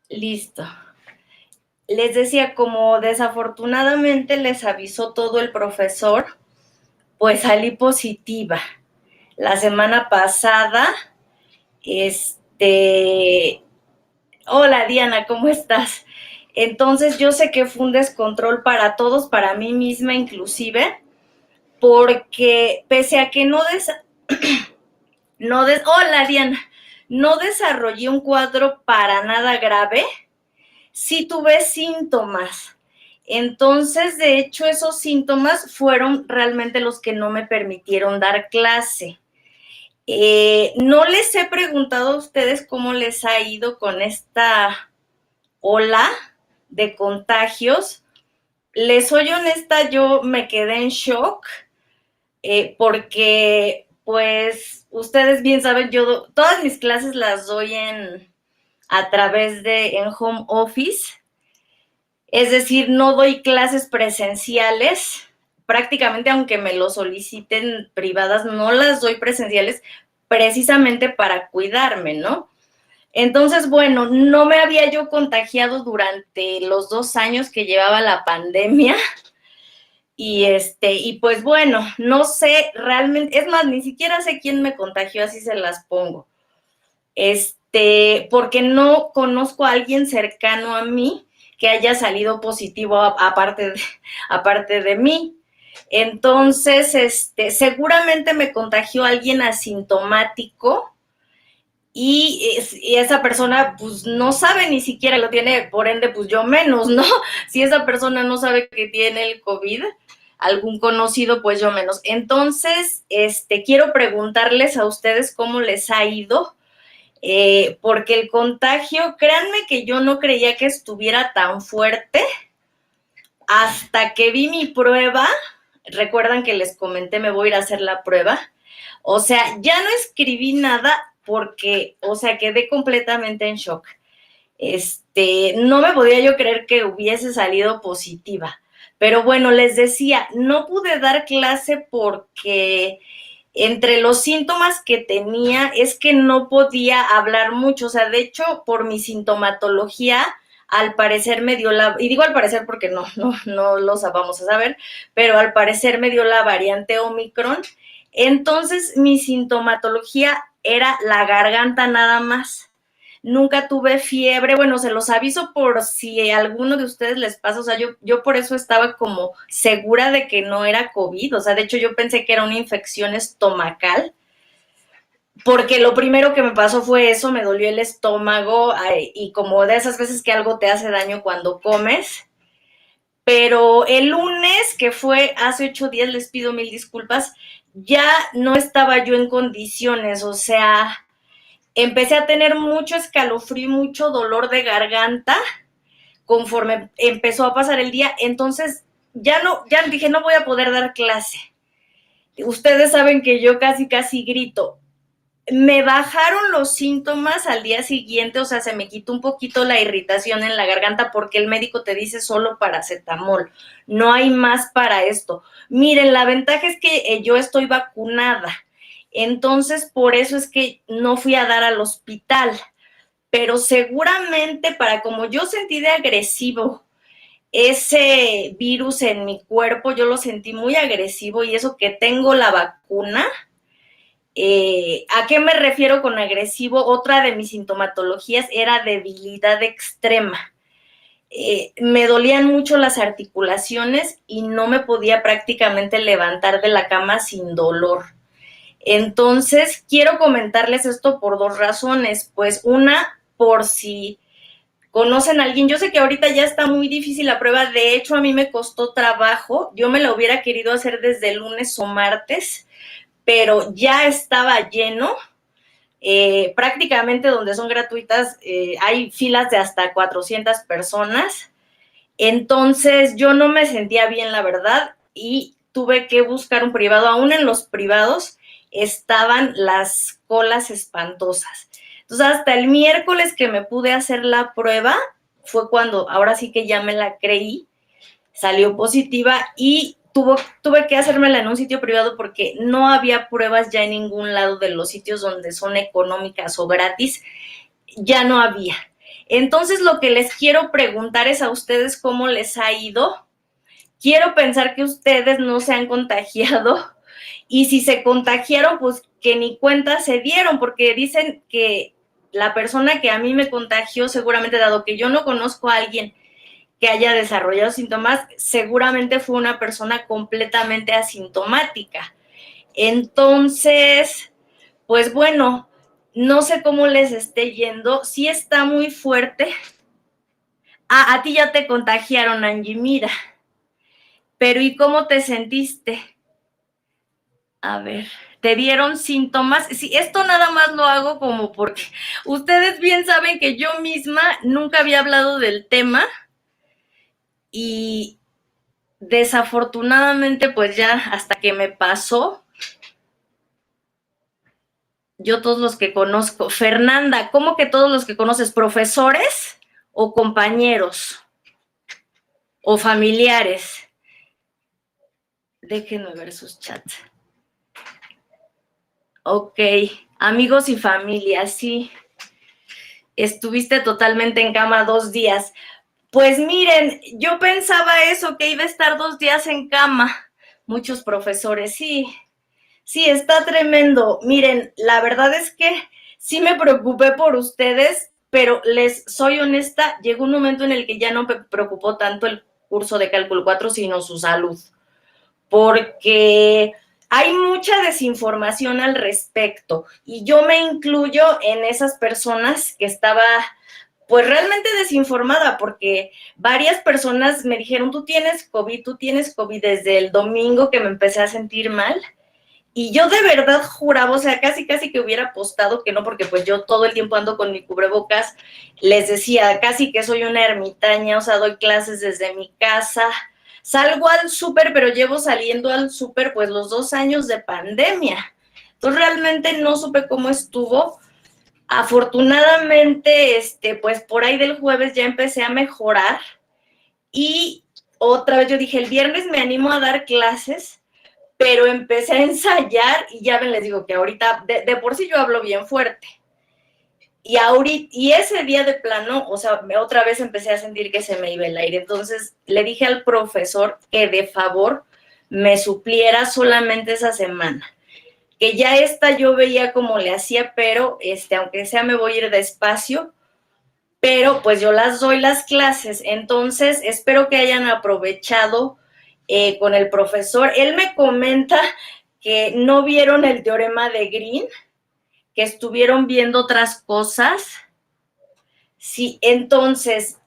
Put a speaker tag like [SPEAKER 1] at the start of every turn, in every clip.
[SPEAKER 1] Listo. Les decía, como desafortunadamente les avisó todo el profesor, pues salí positiva. La semana pasada, este... Hola Diana, ¿cómo estás? Entonces yo sé que fue un descontrol para todos, para mí misma inclusive, porque pese a que hola Diana, no desarrollé un cuadro para nada grave, sí tuve síntomas. Entonces, de hecho, esos síntomas fueron realmente los que no me permitieron dar clase. No les he preguntado a ustedes cómo les ha ido con esta ola de contagios. Les soy honesta, yo me quedé en shock porque, pues, ustedes bien saben, yo todas mis clases las doy a través en home office. Es decir, no doy clases presenciales, prácticamente aunque me lo soliciten privadas, no las doy presenciales precisamente para cuidarme, ¿no? Entonces, bueno, no me había yo contagiado durante los 2 años que llevaba la pandemia y pues bueno, no sé realmente, es más, ni siquiera sé quién me contagió, así se las pongo. Porque no conozco a alguien cercano a mí que haya salido positivo aparte de mí. Entonces, seguramente me contagió alguien asintomático y esa persona pues no sabe ni siquiera lo tiene, por ende pues yo menos, ¿no? Si esa persona no sabe que tiene el COVID, algún conocido, pues yo menos. Entonces, quiero preguntarles a ustedes cómo les ha ido, porque el contagio, créanme que yo no creía que estuviera tan fuerte hasta que vi mi prueba. Recuerdan que les comenté, me voy a ir a hacer la prueba. O sea, ya no escribí nada porque, o sea, quedé completamente en shock. No me podía yo creer que hubiese salido positiva. Pero bueno, les decía, no pude dar clase porque entre los síntomas que tenía es que no podía hablar mucho. O sea, de hecho, por mi sintomatología, al parecer me dio y digo al parecer porque no lo vamos a saber, pero al parecer me dio la variante Omicron. Entonces, mi sintomatología era la garganta nada más. Nunca tuve fiebre. Bueno, se los aviso por si a alguno de ustedes les pasa. O sea, yo por eso estaba como segura de que no era COVID. O sea, de hecho yo pensé que era una infección estomacal, porque lo primero que me pasó fue eso, me dolió el estómago, y como de esas veces que algo te hace daño cuando comes. Pero el lunes, que fue hace 8 días, les pido mil disculpas, ya no estaba yo en condiciones. O sea, empecé a tener mucho escalofrío, mucho dolor de garganta conforme empezó a pasar el día. Entonces ya dije, no voy a poder dar clase. Ustedes saben que yo casi grito. Me bajaron los síntomas al día siguiente, o sea, se me quitó un poquito la irritación en la garganta porque el médico te dice solo paracetamol, no hay más para esto. Miren, la ventaja es que yo estoy vacunada, entonces por eso es que no fui a dar al hospital, pero seguramente para como yo sentí de agresivo ese virus en mi cuerpo, yo lo sentí muy agresivo, y eso que tengo la vacuna. ¿A qué me refiero con agresivo? Otra de mis sintomatologías era debilidad extrema. Me dolían mucho las articulaciones y no me podía prácticamente levantar de la cama sin dolor. Entonces, quiero comentarles esto por dos razones. Pues una, por si conocen a alguien. Yo sé que ahorita ya está muy difícil la prueba. De hecho, a mí me costó trabajo. Yo me la hubiera querido hacer desde el lunes o martes, pero ya estaba lleno. Prácticamente donde son gratuitas, hay filas de hasta 400 personas. Entonces yo no me sentía bien, la verdad, y tuve que buscar un privado. Aún en los privados estaban las colas espantosas. Entonces hasta el miércoles que me pude hacer la prueba fue cuando ahora sí que ya me la creí, salió positiva y tuve que hacérmela en un sitio privado porque no había pruebas ya en ningún lado de los sitios donde son económicas o gratis, ya no había. Entonces, lo que les quiero preguntar es a ustedes cómo les ha ido. Quiero pensar que ustedes no se han contagiado y si se contagiaron, pues que ni cuenta se dieron, porque dicen que la persona que a mí me contagió, seguramente, dado que yo no conozco a alguien que haya desarrollado síntomas, seguramente fue una persona completamente asintomática. Entonces, pues bueno, no sé cómo les esté yendo. Sí está muy fuerte. Ah, a ti ya te contagiaron, Angie, mira. Pero ¿y cómo te sentiste? A ver, ¿te dieron síntomas? Sí, esto nada más lo hago como porque ustedes bien saben que yo misma nunca había hablado del tema y desafortunadamente pues ya hasta que me pasó, yo todos los que conozco, Fernanda, ¿cómo que todos los que conoces? ¿Profesores o compañeros o familiares? Déjenme ver sus chats. Ok, amigos y familia, sí. Estuviste totalmente en cama 2 días. Pues miren, yo pensaba eso, que iba a estar 2 días en cama. Muchos profesores, sí, sí, está tremendo. Miren, la verdad es que sí me preocupé por ustedes, pero les soy honesta, llegó un momento en el que ya no me preocupó tanto el curso de Cálculo 4, sino su salud, porque hay mucha desinformación al respecto y yo me incluyo en esas personas que estaba pues realmente desinformada, porque varias personas me dijeron, tú tienes COVID desde el domingo que me empecé a sentir mal. Y yo de verdad juraba, o sea, casi que hubiera apostado que no, porque pues yo todo el tiempo ando con mi cubrebocas. Les decía, casi que soy una ermitaña, o sea, doy clases desde mi casa. Salgo al súper, pero llevo saliendo al súper pues los 2 años de pandemia. Entonces realmente no supe cómo estuvo. Afortunadamente, pues por ahí del jueves ya empecé a mejorar y otra vez yo dije, el viernes me animo a dar clases, pero empecé a ensayar y ya ven, les digo que ahorita, de por sí yo hablo bien fuerte. Y ese día de plano, o sea, otra vez empecé a sentir que se me iba el aire. Entonces le dije al profesor que de favor me supliera solamente esa semana, que ya esta yo veía cómo le hacía, pero aunque sea me voy a ir despacio, pero pues yo las doy las clases. Entonces espero que hayan aprovechado con el profesor. Él me comenta que no vieron el teorema de Green, que estuvieron viendo otras cosas. Sí, entonces,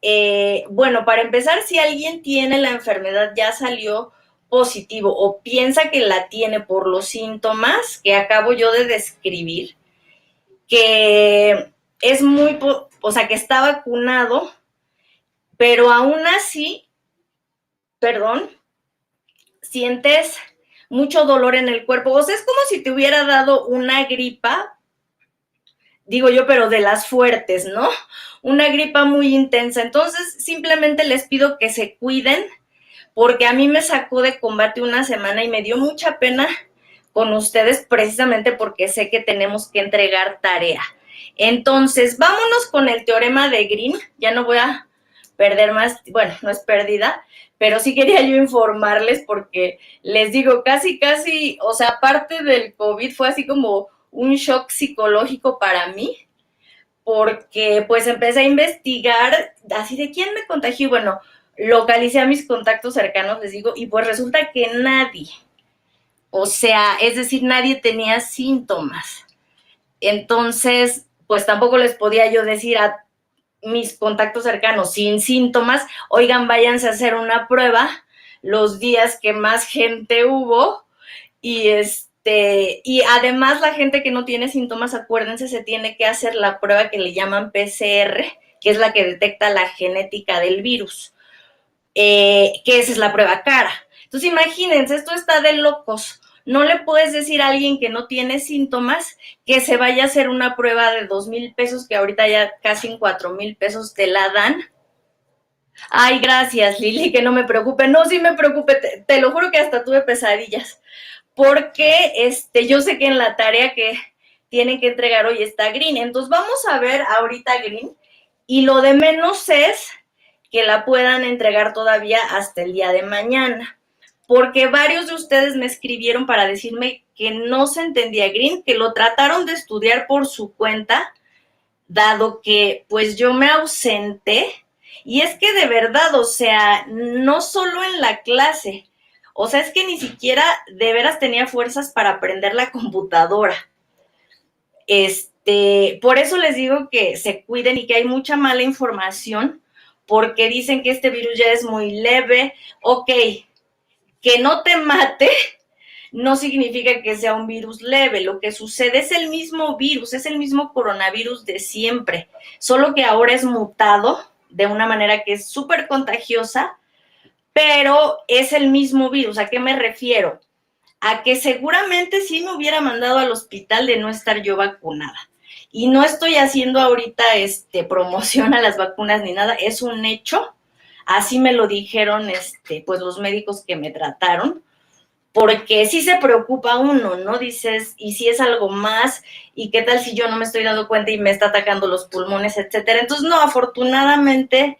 [SPEAKER 1] bueno, para empezar, si alguien tiene la enfermedad, ya salió positivo o piensa que la tiene por los síntomas que acabo yo de describir, que es muy, o sea, que está vacunado, pero aún así, perdón, sientes mucho dolor en el cuerpo. O sea, es como si te hubiera dado una gripa, digo yo, pero de las fuertes, ¿no? Una gripa muy intensa. Entonces, simplemente les pido que se cuiden, porque a mí me sacó de combate una semana y me dio mucha pena con ustedes precisamente porque sé que tenemos que entregar tarea. Entonces, vámonos con el teorema de Green. Ya no voy a perder más, bueno, no es pérdida, pero sí quería yo informarles porque les digo, casi, o sea, aparte del COVID fue así como un shock psicológico para mí, porque pues empecé a investigar así de quién me contagió. Bueno, localicé a mis contactos cercanos, les digo, y pues resulta que nadie, o sea, es decir, nadie tenía síntomas. Entonces, pues tampoco les podía yo decir a mis contactos cercanos sin síntomas, oigan, váyanse a hacer una prueba los días que más gente hubo y y además la gente que no tiene síntomas, acuérdense, se tiene que hacer la prueba que le llaman PCR, que es la que detecta la genética del virus, que esa es la prueba cara. Entonces imagínense, esto está de locos. No le puedes decir a alguien que no tiene síntomas que se vaya a hacer una prueba de 2,000 pesos, que ahorita ya casi en 4,000 pesos te la dan. Ay, gracias, Lili, que no me preocupe. No, sí me preocupe, te lo juro que hasta tuve pesadillas, porque yo sé que en la tarea que tienen que entregar hoy está Green. Entonces vamos a ver ahorita Green y lo de menos es que la puedan entregar todavía hasta el día de mañana, porque varios de ustedes me escribieron para decirme que no se entendía Green, que lo trataron de estudiar por su cuenta, dado que pues yo me ausenté, y es que de verdad, o sea, no solo en la clase, o sea, es que ni siquiera de veras tenía fuerzas para aprender la computadora. Por eso les digo que se cuiden y que hay mucha mala información, porque dicen que este virus ya es muy leve. Ok, que no te mate no significa que sea un virus leve. Lo que sucede es el mismo virus, es el mismo coronavirus de siempre, solo que ahora es mutado de una manera que es súper contagiosa, pero es el mismo virus. ¿A qué me refiero? A que seguramente sí me hubiera mandado al hospital de no estar yo vacunada. Y no estoy haciendo ahorita promoción a las vacunas ni nada, es un hecho. Así me lo dijeron pues los médicos que me trataron, porque sí se preocupa uno, ¿no? Dices, ¿y si es algo más? ¿Y qué tal si yo no me estoy dando cuenta y me está atacando los pulmones, etcétera? Entonces, no, afortunadamente,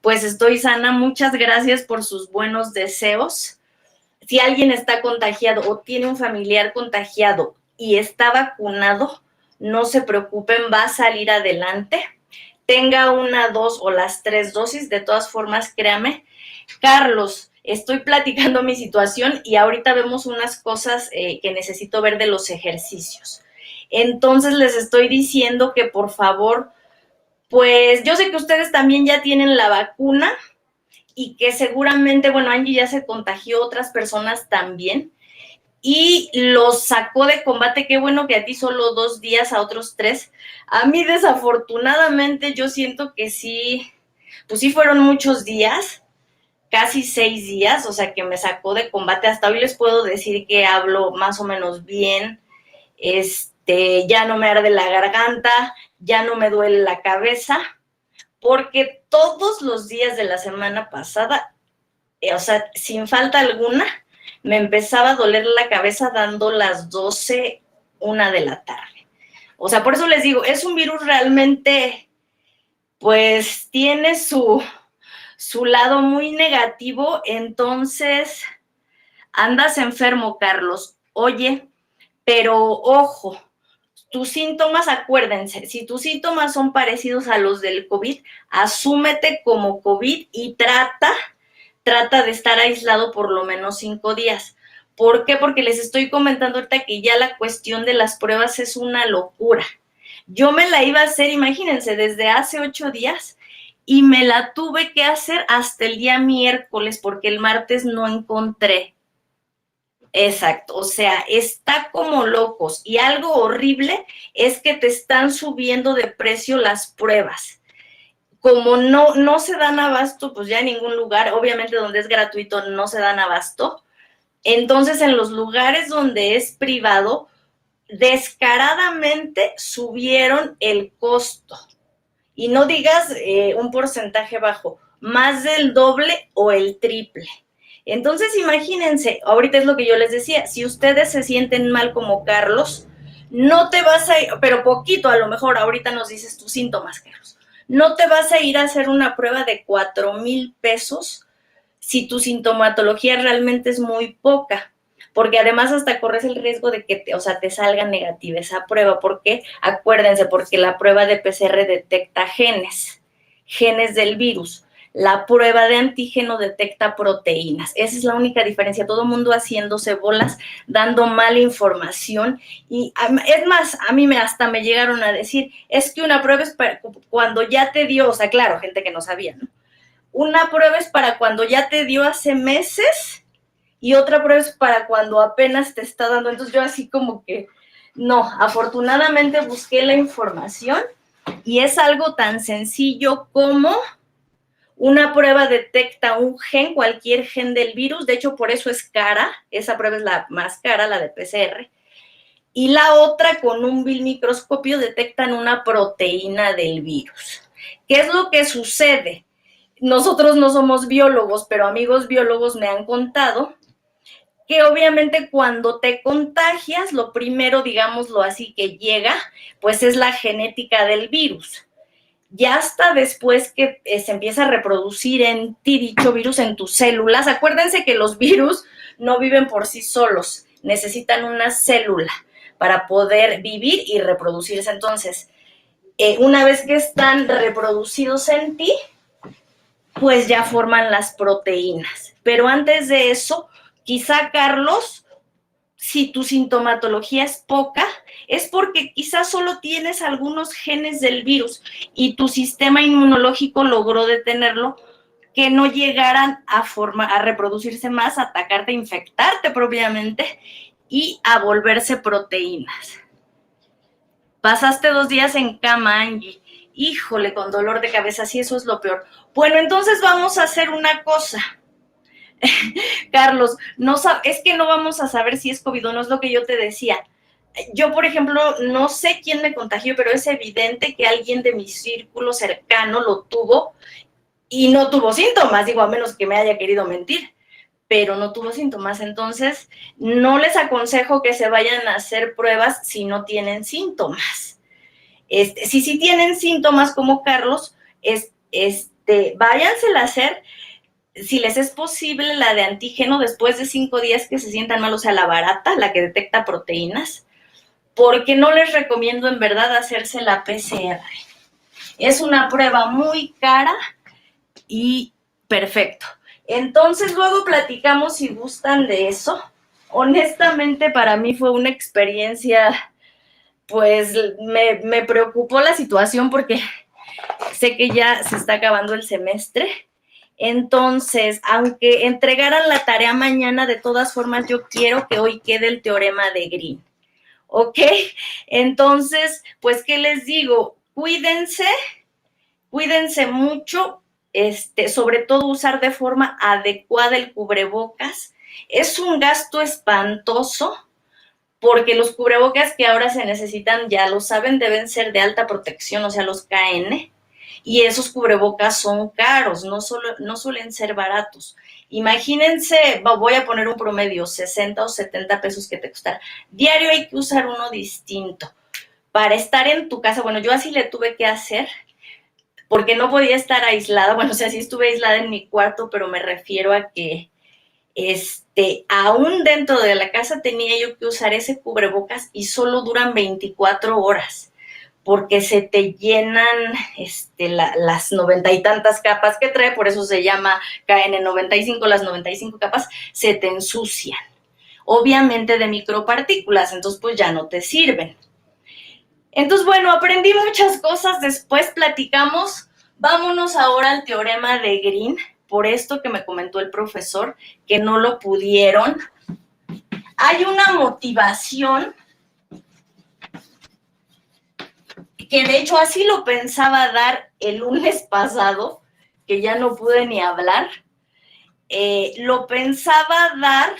[SPEAKER 1] pues estoy sana. Muchas gracias por sus buenos deseos. Si alguien está contagiado o tiene un familiar contagiado y está vacunado, no se preocupen, va a salir adelante. Tenga una, dos o las 3 dosis, de todas formas, créame. Carlos, estoy platicando mi situación y ahorita vemos unas cosas que necesito ver de los ejercicios. Entonces les estoy diciendo que por favor, pues yo sé que ustedes también ya tienen la vacuna y que seguramente, bueno, Angie ya se contagió, otras personas también, y los sacó de combate. Qué bueno que a ti solo 2 días, a otros 3. A mí desafortunadamente yo siento que sí, pues sí fueron muchos días, casi 6 días, o sea que me sacó de combate. Hasta hoy les puedo decir que hablo más o menos bien, ya no me arde la garganta, ya no me duele la cabeza, porque todos los días de la semana pasada, o sea, sin falta alguna, me empezaba a doler la cabeza dando las 12, 1 de la tarde. O sea, por eso les digo, es un virus realmente, pues tiene su lado muy negativo. Entonces, andas enfermo, Carlos. Oye, pero ojo, tus síntomas, acuérdense, si tus síntomas son parecidos a los del COVID, asúmete como COVID y trata de estar aislado por lo menos 5 días. ¿Por qué? Porque les estoy comentando ahorita que ya la cuestión de las pruebas es una locura. Yo me la iba a hacer, imagínense, desde hace 8 días y me la tuve que hacer hasta el día miércoles porque el martes no encontré. Exacto, o sea, está como locos. Y algo horrible es que te están subiendo de precio las pruebas. Como no se dan abasto, pues ya en ningún lugar, obviamente donde es gratuito no se dan abasto. Entonces, en los lugares donde es privado, descaradamente subieron el costo. Y no digas un porcentaje bajo, más del doble o el triple. Entonces, imagínense, ahorita es lo que yo les decía, si ustedes se sienten mal como Carlos, no te vas a ir, pero poquito, a lo mejor ahorita nos dices tus síntomas, Carlos, no te vas a ir a hacer una prueba de 4,000 pesos si tu sintomatología realmente es muy poca, porque además hasta corres el riesgo de que te salga negativa esa prueba. ¿Por qué? Acuérdense, porque la prueba de PCR detecta genes del virus. La prueba de antígeno detecta proteínas. Esa es la única diferencia. Todo el mundo haciéndose bolas, dando mala información. Y es más, a mí hasta me llegaron a decir, es que una prueba es para cuando ya te dio, o sea, claro, gente que no sabía, ¿no? Una prueba es para cuando ya te dio hace meses y otra prueba es para cuando apenas te está dando. Entonces yo así como que, no, afortunadamente busqué la información y es algo tan sencillo como una prueba detecta un gen, cualquier gen del virus. De hecho, por eso es cara. Esa prueba es la más cara, la de PCR. Y la otra, con un microscopio, detectan una proteína del virus. ¿Qué es lo que sucede? Nosotros no somos biólogos, pero amigos biólogos me han contado que obviamente cuando te contagias, lo primero, digámoslo así, que llega, pues es la genética del virus. ya hasta después que se empieza a reproducir en ti dicho virus, en tus células. Acuérdense que los virus no viven por sí solos, necesitan una célula para poder vivir y reproducirse. Entonces, una vez que están reproducidos en ti, pues ya forman las proteínas. Pero antes de eso, quizá, Carlos, si tu sintomatología es poca, es porque quizás solo tienes algunos genes del virus y tu sistema inmunológico logró detenerlo, que no llegaran a reproducirse más, a atacarte, a infectarte propiamente y a volverse proteínas. Pasaste 2 días en cama, Angie. Híjole, con dolor de cabeza, sí, eso es lo peor. Bueno, entonces vamos a hacer una cosa. Carlos, es que no vamos a saber si es COVID o no, es lo que yo te decía. Yo, por ejemplo, no sé quién me contagió, pero es evidente que alguien de mi círculo cercano lo tuvo y no tuvo síntomas, digo, a menos que me haya querido mentir, pero no tuvo síntomas. Entonces, no les aconsejo que se vayan a hacer pruebas si no tienen síntomas. Si sí tienen síntomas como Carlos, váyansela a hacer. Si les es posible, la de antígeno después de 5 días que se sientan mal, o sea, la barata, la que detecta proteínas, porque no les recomiendo en verdad hacerse la PCR. Es una prueba muy cara y perfecto. Entonces, luego platicamos si gustan de eso. Honestamente, para mí fue una experiencia, pues me preocupó la situación porque sé que ya se está acabando el semestre. Entonces, aunque entregaran la tarea mañana, de todas formas, yo quiero que hoy quede el teorema de Green. ¿Ok? Entonces, pues, ¿qué les digo? Cuídense mucho, sobre todo usar de forma adecuada el cubrebocas. Es un gasto espantoso, porque los cubrebocas que ahora se necesitan, ya lo saben, deben ser de alta protección, o sea, los KN. Y esos cubrebocas son caros, no suelen ser baratos. Imagínense, voy a poner un promedio, 60 o 70 pesos que te costará. Diario hay que usar uno distinto. Para estar en tu casa, bueno, yo así le tuve que hacer, porque no podía estar aislada. Bueno, o sea, sí estuve aislada en mi cuarto, pero me refiero a que aún dentro de la casa tenía yo que usar ese cubrebocas y solo duran 24 horas. Porque se te llenan las 90 y tantas capas que trae, por eso se llama KN95, las 95 capas se te ensucian, obviamente de micropartículas, entonces pues ya no te sirven. Entonces, bueno, aprendí muchas cosas, después platicamos. Vámonos ahora al teorema de Green, por esto que me comentó el profesor, que no lo pudieron. Hay una motivación que de hecho así lo pensaba dar el lunes pasado, que ya no pude ni hablar. Lo pensaba dar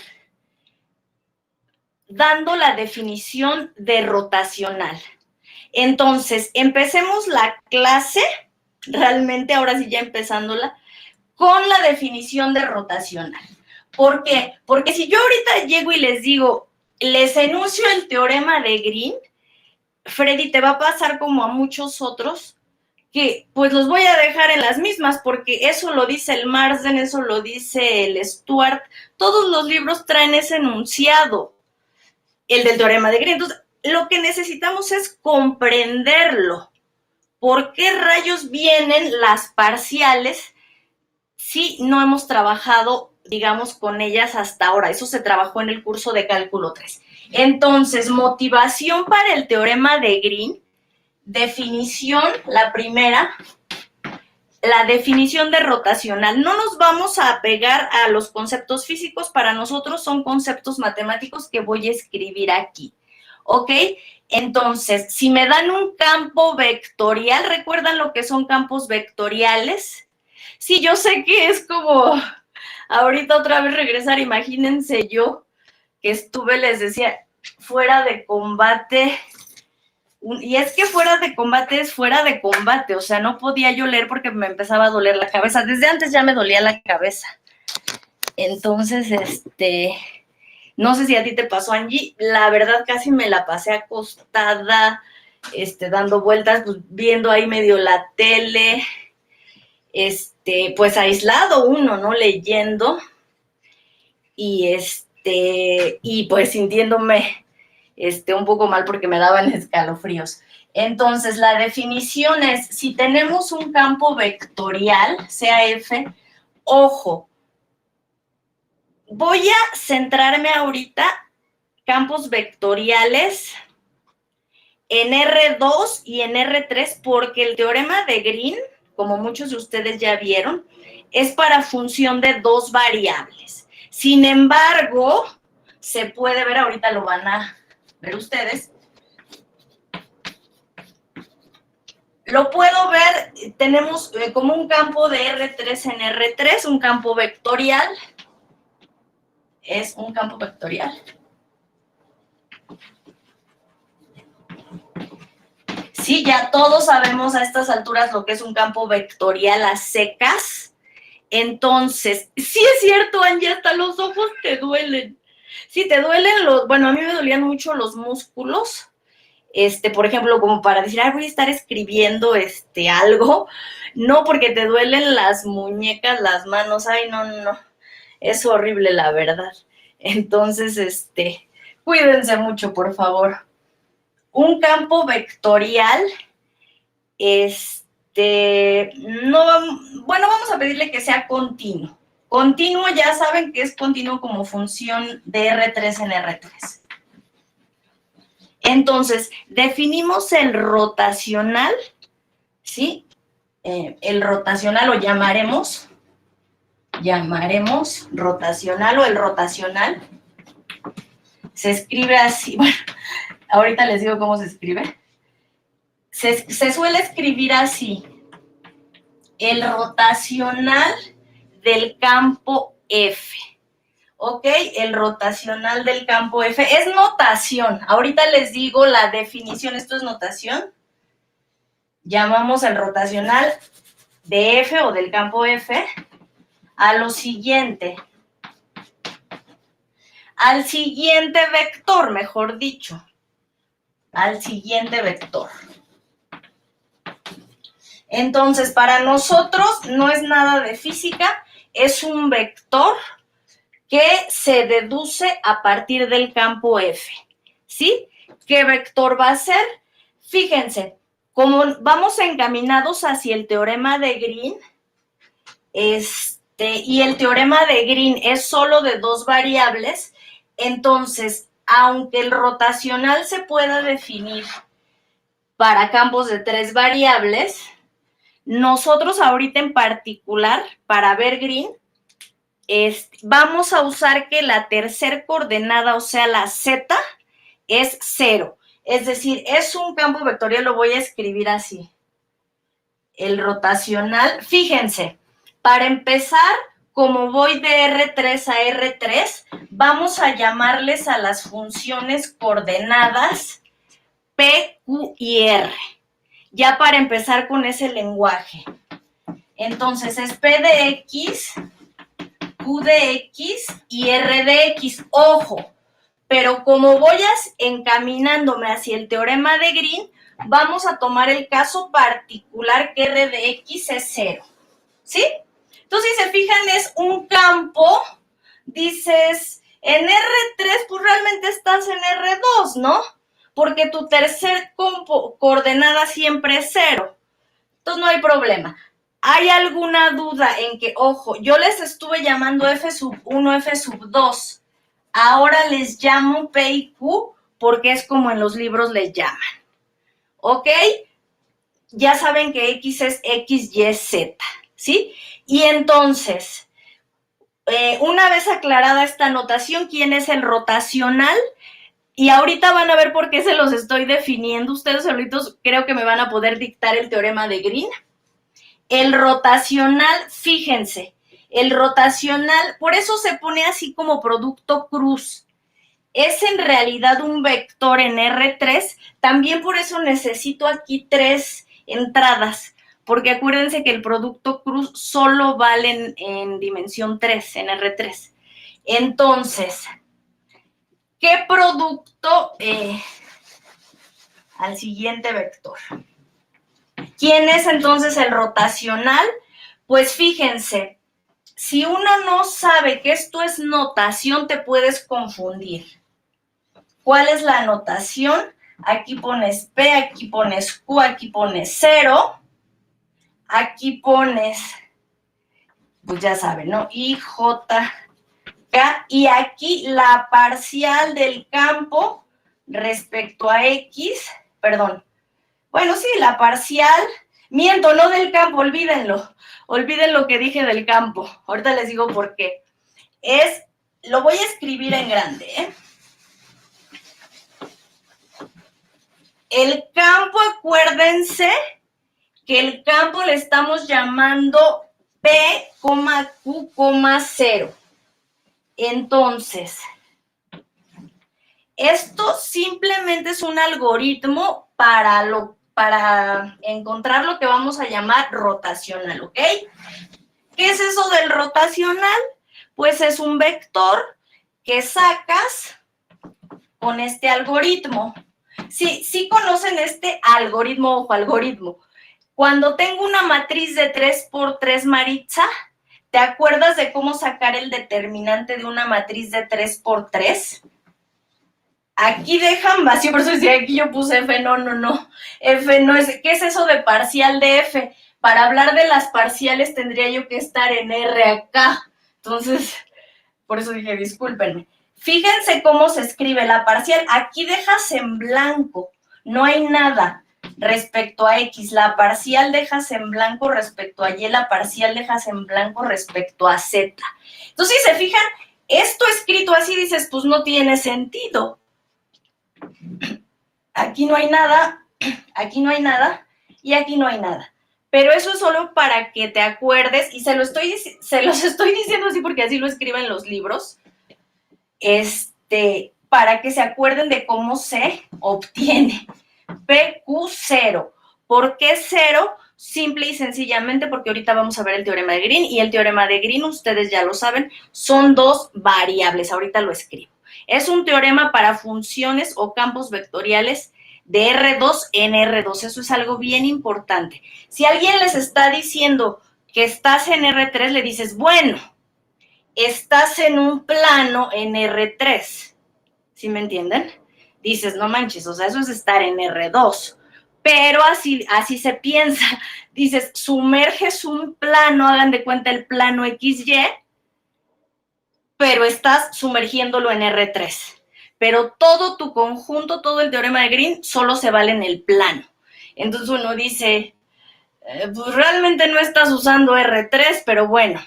[SPEAKER 1] dando la definición de rotacional. Entonces, empecemos la clase, realmente ahora sí ya empezándola, con la definición de rotacional. ¿Por qué? Porque si yo ahorita llego y les digo, les enuncio el teorema de Green, Freddy, te va a pasar como a muchos otros, que pues los voy a dejar en las mismas, porque eso lo dice el Marsden, eso lo dice el Stuart, todos los libros traen ese enunciado, el del teorema de Green. Entonces, lo que necesitamos es comprenderlo. ¿Por qué rayos vienen las parciales si no hemos trabajado, digamos, con ellas hasta ahora? Eso se trabajó en el curso de cálculo 3. Entonces, motivación para el teorema de Green, definición, la primera, la definición de rotacional. No nos vamos a apegar a los conceptos físicos, para nosotros son conceptos matemáticos que voy a escribir aquí, ¿ok? Entonces, si me dan un campo vectorial, ¿recuerdan lo que son campos vectoriales? Sí, yo sé que es como ahorita otra vez regresar, imagínense yo que estuve, les decía, fuera de combate. Y es que fuera de combate es fuera de combate, o sea, no podía yo leer porque me empezaba a doler la cabeza. Desde antes ya me dolía la cabeza. Entonces, no sé si a ti te pasó, Angie, la verdad casi me la pasé acostada dando vueltas, pues, viendo ahí medio la tele, pues aislado uno, ¿no? Leyendo y y pues sintiéndome un poco mal porque me daban escalofríos. Entonces, la definición es, si tenemos un campo vectorial, sea F, ojo, voy a centrarme ahorita campos vectoriales en R2 y en R3 porque el teorema de Green, como muchos de ustedes ya vieron, es para función de dos variables. Sin embargo, se puede ver, ahorita lo van a ver ustedes, lo puedo ver, tenemos como un campo de R3 en R3, un campo vectorial, es un campo vectorial. Sí, ya todos sabemos a estas alturas lo que es un campo vectorial a secas. Entonces, sí es cierto, Angie, hasta los ojos te duelen. Sí, te duelen bueno, a mí me dolían mucho los músculos. Por ejemplo, como para decir, voy a estar escribiendo algo. No, porque te duelen las muñecas, las manos. Ay, no, no. Es horrible, la verdad. Entonces, cuídense mucho, por favor. Un campo vectorial, no, bueno, vamos a pedirle que sea continuo. Continuo, ya saben que es continuo como función de R3 en R3. Entonces, definimos el rotacional, ¿sí? El rotacional lo llamaremos rotacional o el rotacional. Se escribe así, bueno, ahorita les digo cómo se escribe. Se suele escribir así, el rotacional del campo F. ¿Ok? El rotacional del campo F. Es notación. Ahorita les digo la definición. Esto es notación. Llamamos el rotacional de F o del campo F a lo siguiente. Al siguiente vector, mejor dicho. Al siguiente vector. Entonces, para nosotros no es nada de física, es un vector que se deduce a partir del campo F, ¿sí? ¿Qué vector va a ser? Fíjense, como vamos encaminados hacia el teorema de Green, y el teorema de Green es solo de dos variables, entonces, aunque el rotacional se pueda definir para campos de tres variables, nosotros ahorita en particular, para ver Green, vamos a usar que la tercer coordenada, o sea, la z, es 0. Es decir, es un campo vectorial, lo voy a escribir así. El rotacional, fíjense, para empezar, como voy de R3 a R3, vamos a llamarles a las funciones coordenadas P, Q y R. Ya para empezar con ese lenguaje. Entonces, es P de X, Q de X y R de X. Ojo, pero como voy encaminándome hacia el teorema de Green, vamos a tomar el caso particular que R de X es 0. ¿Sí? Entonces, si se fijan, es un campo, dices, en R3, pues realmente estás en R2, ¿no? Porque tu tercer coordenada siempre es 0. Entonces, no hay problema. ¿Hay alguna duda en que, ojo, yo les estuve llamando F1, F2, ahora les llamo P y Q porque es como en los libros les llaman, ¿ok? Ya saben que X es X, Y, Z, ¿sí? Y entonces, una vez aclarada esta notación, ¿quién es el rotacional? Y ahorita van a ver por qué se los estoy definiendo. Ustedes solitos creo que me van a poder dictar el teorema de Green. El rotacional, fíjense, el rotacional, por eso se pone así como producto cruz. Es en realidad un vector en R3, también por eso necesito aquí 3 entradas, porque acuérdense que el producto cruz solo vale en dimensión 3, en R3. Entonces, ¿qué producto? al siguiente vector. ¿Quién es entonces el rotacional? Pues fíjense, si uno no sabe que esto es notación, te puedes confundir. ¿Cuál es la notación? Aquí pones P, aquí pones Q, aquí pones 0. Aquí pones, pues ya saben, ¿no? I, J, K. Y aquí la parcial del campo respecto a X, perdón. Bueno, sí, la parcial, miento, no del campo, olvídenlo. Olviden lo que dije del campo. Ahorita les digo por qué. Lo voy a escribir en grande, ¿eh? El campo, acuérdense que el campo le estamos llamando P, Q, 0. Entonces, esto simplemente es un algoritmo para encontrar lo que vamos a llamar rotacional, ¿ok? ¿Qué es eso del rotacional? Pues es un vector que sacas con este algoritmo. Sí conocen este algoritmo, ojo, algoritmo. Cuando tengo una matriz de 3×3, Maritza, ¿te acuerdas de cómo sacar el determinante de una matriz de 3×3? Aquí dejan vacío, por eso decía, aquí yo puse F, no. F no es, ¿qué es eso de parcial de F? Para hablar de las parciales tendría yo que estar en R acá. Entonces, por eso dije, discúlpenme. Fíjense cómo se escribe la parcial. Aquí dejas en blanco, no hay nada respecto a X. La parcial dejas en blanco respecto a Y, la parcial dejas en blanco respecto a Z. Entonces, si se fijan, esto escrito así dices, pues no tiene sentido. Aquí no hay nada, aquí no hay nada y aquí no hay nada. Pero eso es solo para que te acuerdes, y se los estoy diciendo así porque así lo escriben los libros, para que se acuerden de cómo se obtiene. PQ0. ¿Por qué 0? Simple y sencillamente porque ahorita vamos a ver el teorema de Green, y el teorema de Green, ustedes ya lo saben, son dos variables. Ahorita lo escribo. Es un teorema para funciones o campos vectoriales de R2 en R2. Eso es algo bien importante. Si alguien les está diciendo que estás en R3, le dices, bueno, estás en un plano en R3. ¿Sí me entienden? Dices, no manches, o sea, eso es estar en R2. Pero así se piensa. Dices, sumerges un plano, hagan de cuenta el plano XY, pero estás sumergiéndolo en R3. Pero todo tu conjunto, todo el teorema de Green, solo se vale en el plano. Entonces uno dice, pues realmente no estás usando R3, pero bueno,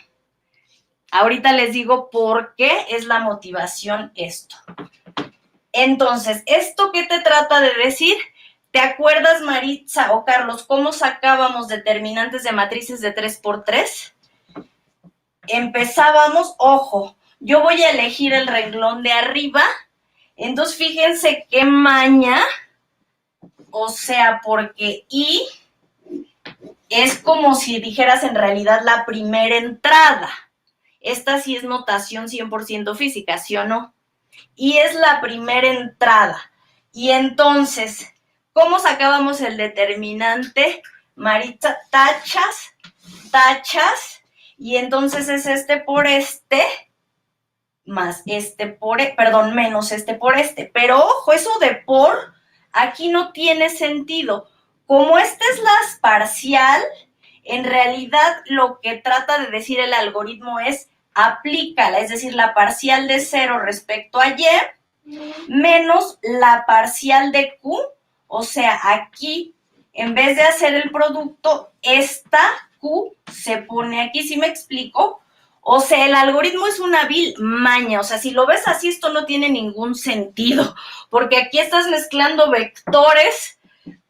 [SPEAKER 1] ahorita les digo por qué es la motivación esto. Entonces, ¿esto qué te trata de decir? ¿Te acuerdas, Maritza o Carlos, cómo sacábamos determinantes de matrices de 3×3? Empezábamos, ojo, yo voy a elegir el renglón de arriba. Entonces, fíjense qué maña, o sea, porque I es como si dijeras en realidad la primera entrada. Esta sí es notación 100% física, ¿sí o no? Y es la primera entrada. Y entonces, ¿cómo sacábamos el determinante? Maritza, tachas, y entonces es este por este, más este por, perdón, menos este por este. Pero ojo, eso de por, aquí no tiene sentido. Como esta es la parcial, en realidad lo que trata de decir el algoritmo es aplícala, es decir, la parcial de 0 respecto a Y menos la parcial de Q, o sea, aquí, en vez de hacer el producto, esta Q se pone aquí, ¿sí me explico? O sea, el algoritmo es una vil maña, o sea, si lo ves así, esto no tiene ningún sentido, porque aquí estás mezclando vectores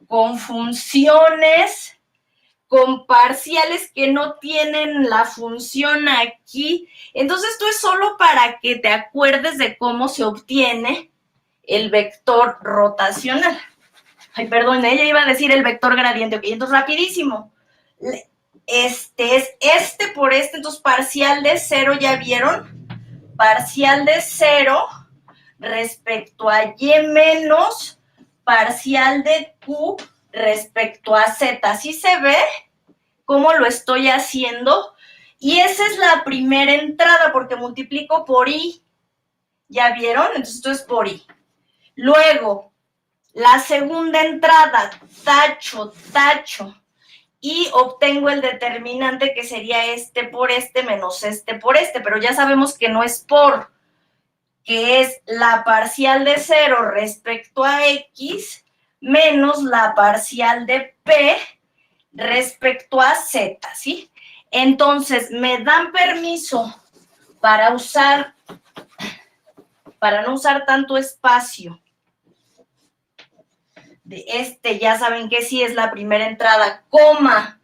[SPEAKER 1] con funciones, con parciales que no tienen la función aquí. Entonces, esto es solo para que te acuerdes de cómo se obtiene el vector rotacional. Ay, perdón, ella iba a decir el vector gradiente. Ok, entonces, rapidísimo. Es este por este, entonces, parcial de 0, ¿ya vieron? Parcial de 0 respecto a Y menos parcial de Q respecto a Z. ¿Sí se ve cómo lo estoy haciendo? Y esa es la primera entrada porque multiplico por I. ¿Ya vieron? Entonces esto es por I. Luego, la segunda entrada, tacho, tacho. Y obtengo el determinante que sería este por este menos este por este. Pero ya sabemos que no es por, que es la parcial de 0 respecto a X menos la parcial de P respecto a Z, ¿sí? Entonces, me dan permiso para no usar tanto espacio. De ya saben que sí es la primera entrada, coma,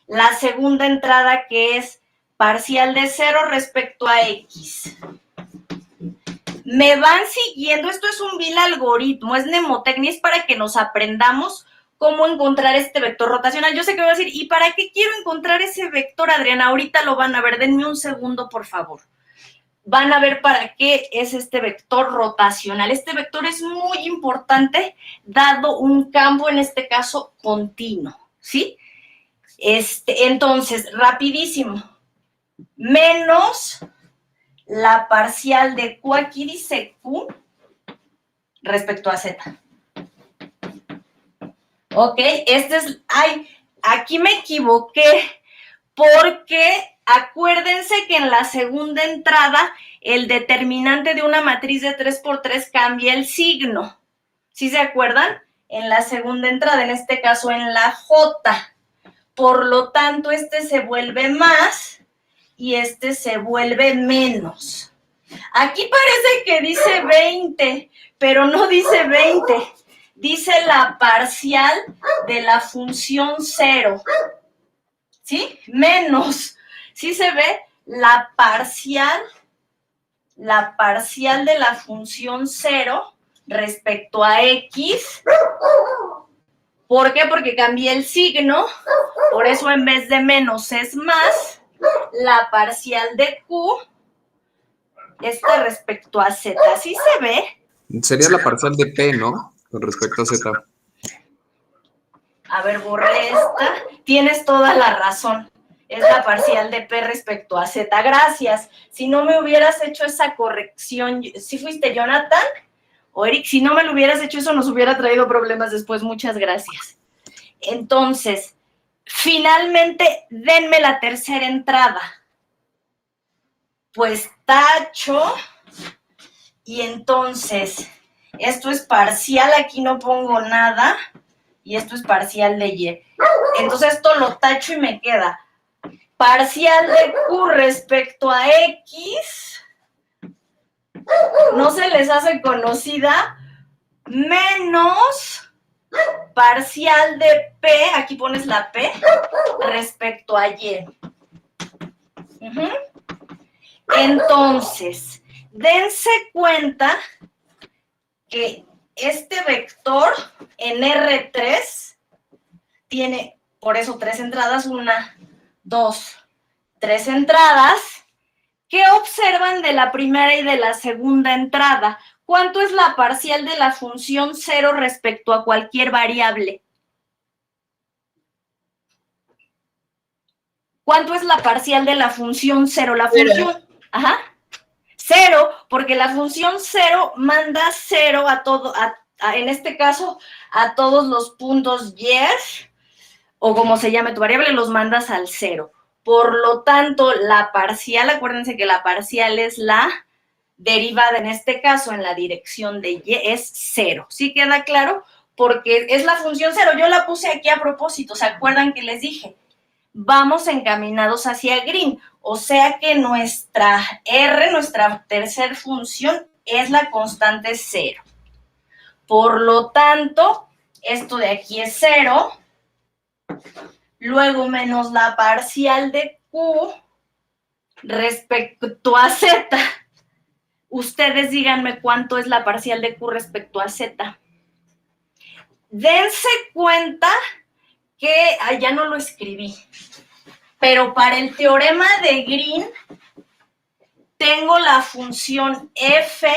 [SPEAKER 1] la segunda entrada que es parcial de 0 respecto a X. Me van siguiendo, esto es un vil algoritmo, es mnemotecnia, es para que nos aprendamos cómo encontrar este vector rotacional. Yo sé que voy a decir, ¿y para qué quiero encontrar ese vector, Adriana? Ahorita lo van a ver, denme un segundo, por favor. Van a ver para qué es este vector rotacional. Este vector es muy importante, dado un campo, en este caso, continuo, ¿sí? Entonces, rapidísimo, menos la parcial de Q, aquí dice Q, respecto a Z. Ok, aquí me equivoqué, porque acuérdense que en la segunda entrada el determinante de una matriz de 3×3 cambia el signo. ¿Sí se acuerdan? En la segunda entrada, en este caso en la J. Por lo tanto, se vuelve más y se vuelve menos. Aquí parece que dice 20, pero no dice 20. Dice la parcial de la función 0. ¿Sí? Menos. ¿Sí se ve? La parcial de la función 0 respecto a X. ¿Por qué? Porque cambié el signo. Por eso en vez de menos es más. La parcial de Q respecto a Z. ¿Sí se ve?
[SPEAKER 2] Sería la parcial de P, ¿no? Con respecto a Z.
[SPEAKER 1] A ver, borré esta. Tienes toda la razón. Es la parcial de P respecto a Z. Gracias. Si no me hubieras hecho esa corrección, ¿sí fuiste Jonathan o Eric? Si no me lo hubieras hecho eso, nos hubiera traído problemas después. Muchas gracias. Entonces, finalmente, denme la tercera entrada. Pues tacho. Y entonces, esto es parcial, aquí no pongo nada. Y esto es parcial de Y. Entonces esto lo tacho y me queda parcial de Q respecto a X. ¿No se les hace conocida? Menos parcial de P, aquí pones la P, respecto a Y. Entonces, dense cuenta que este vector en R3 tiene, por eso, 3 entradas, 1, 2, 3 entradas. ¿Qué observan de la primera y de la segunda entrada? ¿Cuánto es la parcial de la función 0 respecto a cualquier variable? ¿Cuánto es la parcial de la función 0? La función, ajá, 0, porque la función 0 manda 0 a todo, en este caso, a todos los puntos Y, o como se llame tu variable, los mandas al 0. Por lo tanto, la parcial, acuérdense que la parcial es la derivada, en este caso, en la dirección de Y, es 0. ¿Sí queda claro? Porque es la función 0. Yo la puse aquí a propósito. ¿Se acuerdan que les dije? Vamos encaminados hacia green. O sea que nuestra R, nuestra tercera función, es la constante 0. Por lo tanto, esto de aquí es 0. Luego menos la parcial de Q respecto a Z. Ustedes díganme cuánto es la parcial de Q respecto a Z. Dense cuenta que, ya no lo escribí, pero para el teorema de Green tengo la función F,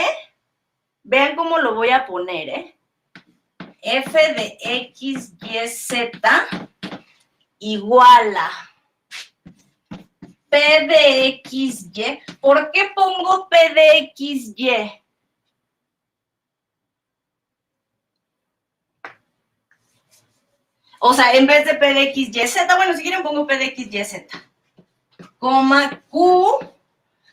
[SPEAKER 1] vean cómo lo voy a poner, f de x, y, z igual a p de x, y. ¿Por qué pongo p de x, y? O sea, en vez de p de x, y, z, bueno, si quieren pongo p de x, y, z, coma q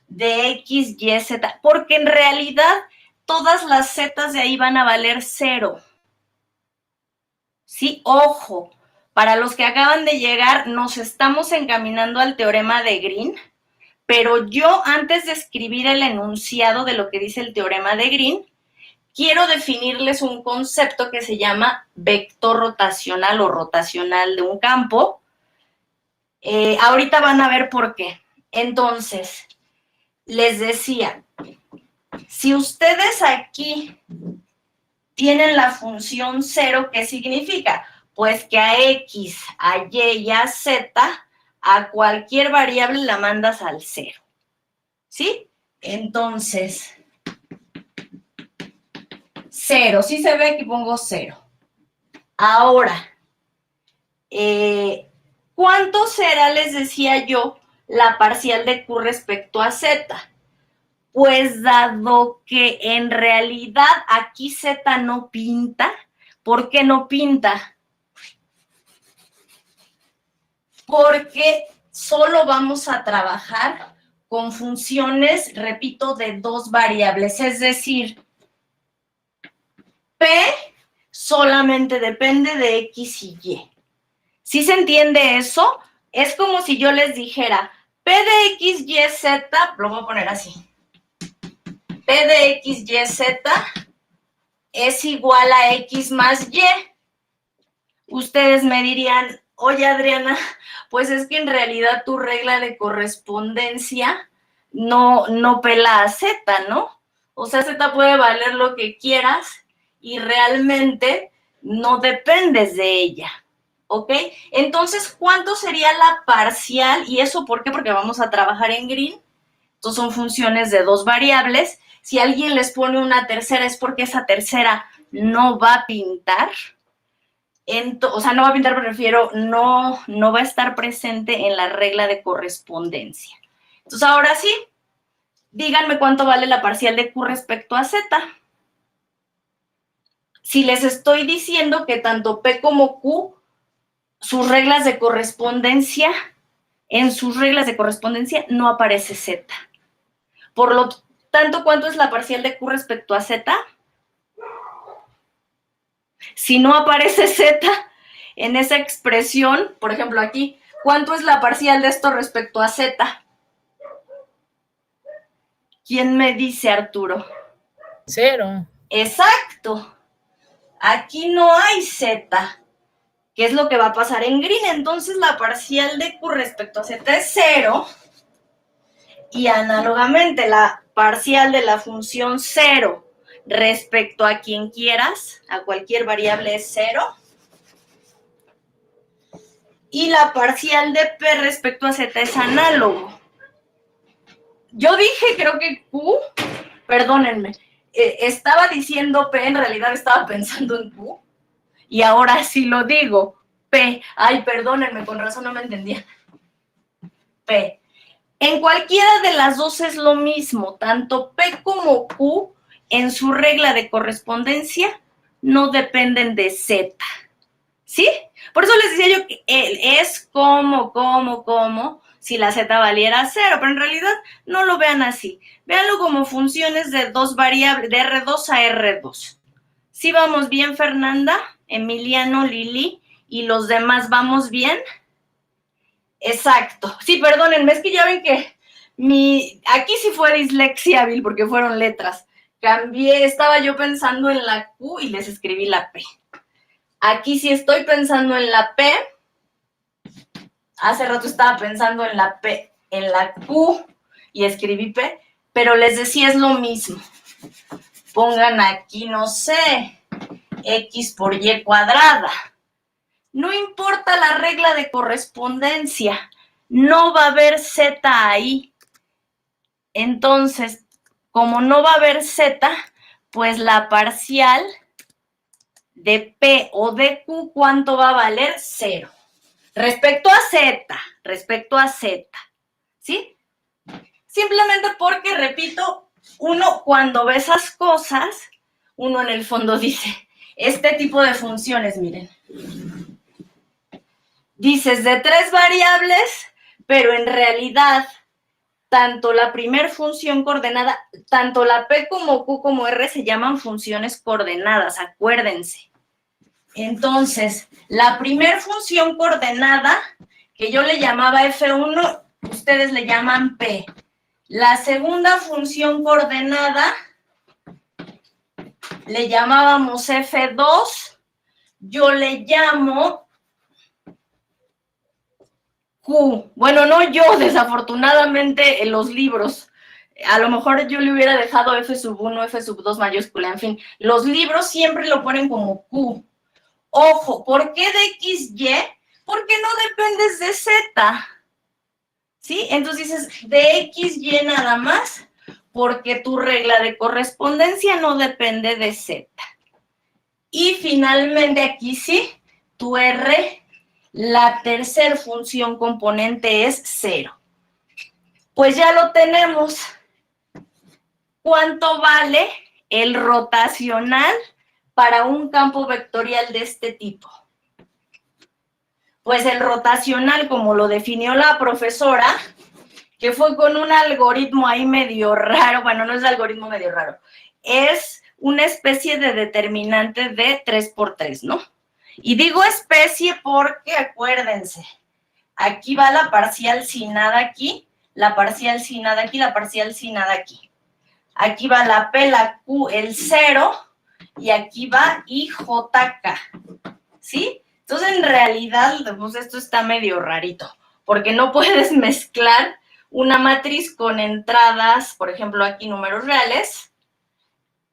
[SPEAKER 1] de x, y, z, porque en realidad todas las zetas de ahí van a valer 0. Sí, ojo, para los que acaban de llegar, nos estamos encaminando al teorema de Green, pero yo antes de escribir el enunciado de lo que dice el teorema de Green, quiero definirles un concepto que se llama vector rotacional o rotacional de un campo. Ahorita van a ver por qué. Entonces, les decía, si ustedes aquí tienen la función 0, ¿qué significa? Pues que a x, a y y a z, a cualquier variable la mandas al 0. ¿Sí? Entonces, 0. Sí se ve que pongo 0. Ahora, ¿cuánto será, les decía yo, la parcial de q respecto a z? Pues dado que en realidad aquí z no pinta, ¿por qué no pinta? Porque solo vamos a trabajar con funciones, repito, de dos variables, es decir, p solamente depende de x y y. ¿Sí se entiende eso? Es como si yo les dijera, p de x, y, z, lo voy a poner así, p de x, y, z es igual a x más y. Ustedes me dirían, oye Adriana, pues es que en realidad tu regla de correspondencia no pela a z, ¿no? O sea, z puede valer lo que quieras y realmente no dependes de ella, ¿ok? Entonces, ¿cuánto sería la parcial? ¿Y eso por qué? Porque vamos a trabajar en Green. Entonces son funciones de dos variables. Si alguien les pone una tercera es porque esa tercera no va a pintar. O sea, no va a pintar, me refiero, no va a estar presente en la regla de correspondencia. Entonces, ahora sí, díganme cuánto vale la parcial de q respecto a z. Si les estoy diciendo que tanto p como q, sus reglas de correspondencia, en sus reglas de correspondencia no aparece z. Por lo tanto, ¿cuánto es la parcial de q respecto a z? Si no aparece z en esa expresión, por ejemplo aquí, ¿cuánto es la parcial de esto respecto a z? ¿Quién me dice, Arturo?
[SPEAKER 3] 0.
[SPEAKER 1] Exacto. Aquí no hay z. ¿Qué es lo que va a pasar en Green? Entonces la parcial de q respecto a z es 0. Y análogamente la parcial de la función 0 respecto a quien quieras, a cualquier variable es 0. Y la parcial de p respecto a z es análogo. Yo dije, creo que q, perdónenme, estaba diciendo p, en realidad estaba pensando en q, y ahora sí lo digo, p. Ay, perdónenme, con razón no me entendía. P. En cualquiera de las dos es lo mismo, tanto p como q, en su regla de correspondencia, no dependen de z. ¿Sí? Por eso les decía yo que es como, si la z valiera 0, pero en realidad no lo vean así. Véanlo como funciones de dos variables, de R2 a R2. ¿Sí vamos bien, Fernanda, Emiliano, Lili y los demás vamos bien? Exacto. Sí, perdónenme, es que ya ven que aquí sí fue dislexia hábil porque fueron letras. Cambié, estaba yo pensando en la Q y les escribí la P. Aquí sí estoy pensando en la P. Hace rato estaba pensando en la P, en la Q y escribí P, pero les decía es lo mismo. Pongan aquí, no sé, X por Y cuadrada. No importa la regla de correspondencia, no va a haber Z ahí. Entonces, como no va a haber Z, pues la parcial de P o de Q, ¿cuánto va a valer? 0. Respecto a Z, ¿sí? Simplemente porque, repito, uno cuando ve esas cosas, uno en el fondo dice, este tipo de funciones, miren, dices de 3 variables, pero en realidad tanto la primer función coordenada, tanto la P como Q como R se llaman funciones coordenadas, acuérdense. Entonces, la primer función coordenada, que yo le llamaba F1, ustedes le llaman P. La segunda función coordenada le llamábamos F2, yo le llamo Q. Bueno, no yo, desafortunadamente, en los libros. A lo mejor yo le hubiera dejado F1, F2 mayúscula, en fin. Los libros siempre lo ponen como Q. Ojo, ¿por qué de XY? Porque no dependes de Z. ¿Sí? Entonces dices, de XY nada más, porque tu regla de correspondencia no depende de Z. Y finalmente aquí sí, tu R, la tercera función componente es 0. Pues ya lo tenemos. ¿Cuánto vale el rotacional para un campo vectorial de este tipo? Pues el rotacional, como lo definió la profesora, que fue con un algoritmo ahí medio raro, bueno, no es algoritmo medio raro, es una especie de determinante de 3×3, ¿no? Y digo especie porque, acuérdense, aquí va la parcial sin nada aquí, la parcial sin nada aquí, la parcial sin nada aquí. Aquí va la P, la Q, el 0, y aquí va IJK, ¿sí? Entonces, en realidad, pues esto está medio rarito, porque no puedes mezclar una matriz con entradas, por ejemplo, aquí números reales,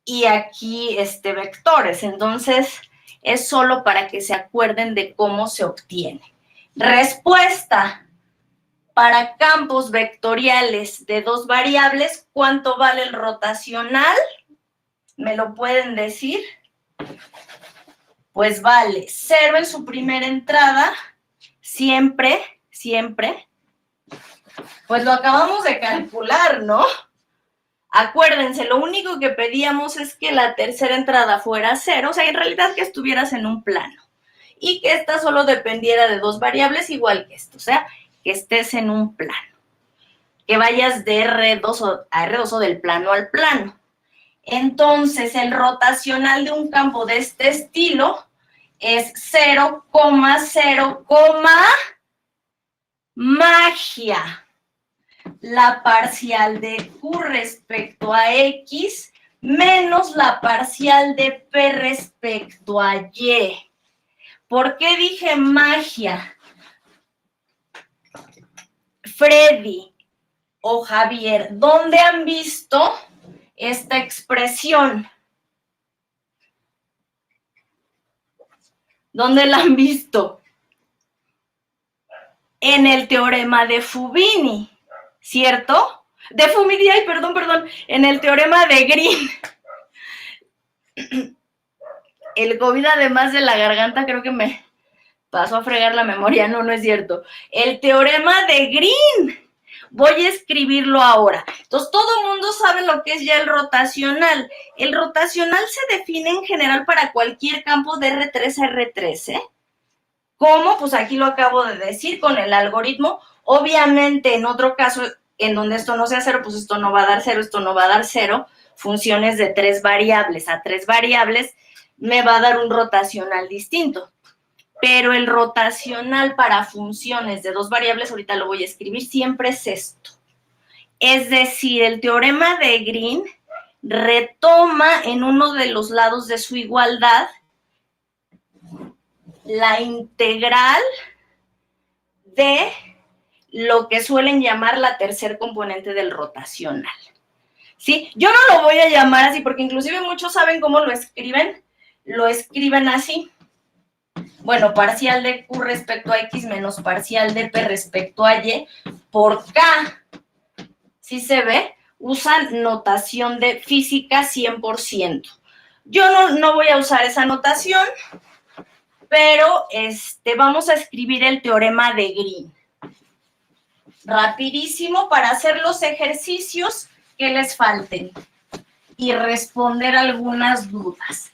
[SPEAKER 1] y aquí vectores. Entonces, es solo para que se acuerden de cómo se obtiene. Respuesta. Para campos vectoriales de 2 variables, ¿cuánto vale el rotacional? ¿Me lo pueden decir? Pues vale 0 en su primera entrada, siempre, pues lo acabamos de calcular, ¿no? Acuérdense, lo único que pedíamos es que la tercera entrada fuera 0, o sea, en realidad que estuvieras en un plano, y que esta solo dependiera de 2 variables igual que esto, o sea, que estés en un plano, que vayas de R2 a R2 o del plano al plano. Entonces, el rotacional de un campo de este estilo es 0,0, magia. La parcial de Q respecto a X menos la parcial de P respecto a Y. ¿Por qué dije magia? Freddy o Javier, ¿dónde han visto esta expresión? ¿Dónde la han visto? En el teorema de Fubini, ¿cierto? De Fubini, ay, perdón, en el teorema de Green. El COVID, además de la garganta, creo que me pasó a fregar la memoria. No es cierto. El teorema de Green. Voy a escribirlo ahora. Entonces, todo el mundo sabe lo que es ya el rotacional. El rotacional se define en general para cualquier campo de R3 a R3, ¿eh? ¿Cómo? Pues aquí lo acabo de decir con el algoritmo. Obviamente, en otro caso, en donde esto no sea 0, pues esto no va a dar 0, esto no va a dar 0. Funciones de 3 variables a 3 variables me va a dar un rotacional distinto. Pero el rotacional para funciones de 2 variables, ahorita lo voy a escribir, siempre es esto. Es decir, el teorema de Green retoma en uno de los lados de su igualdad la integral de lo que suelen llamar la tercer componente del rotacional. ¿Sí? Yo no lo voy a llamar así porque inclusive muchos saben cómo lo escriben así. Bueno, parcial de Q respecto a X menos parcial de P respecto a Y por K. ¿Sí se ve? Usan notación de física 100%. Yo no voy a usar esa notación, pero vamos a escribir el teorema de Green. Rapidísimo para hacer los ejercicios que les falten y responder algunas dudas.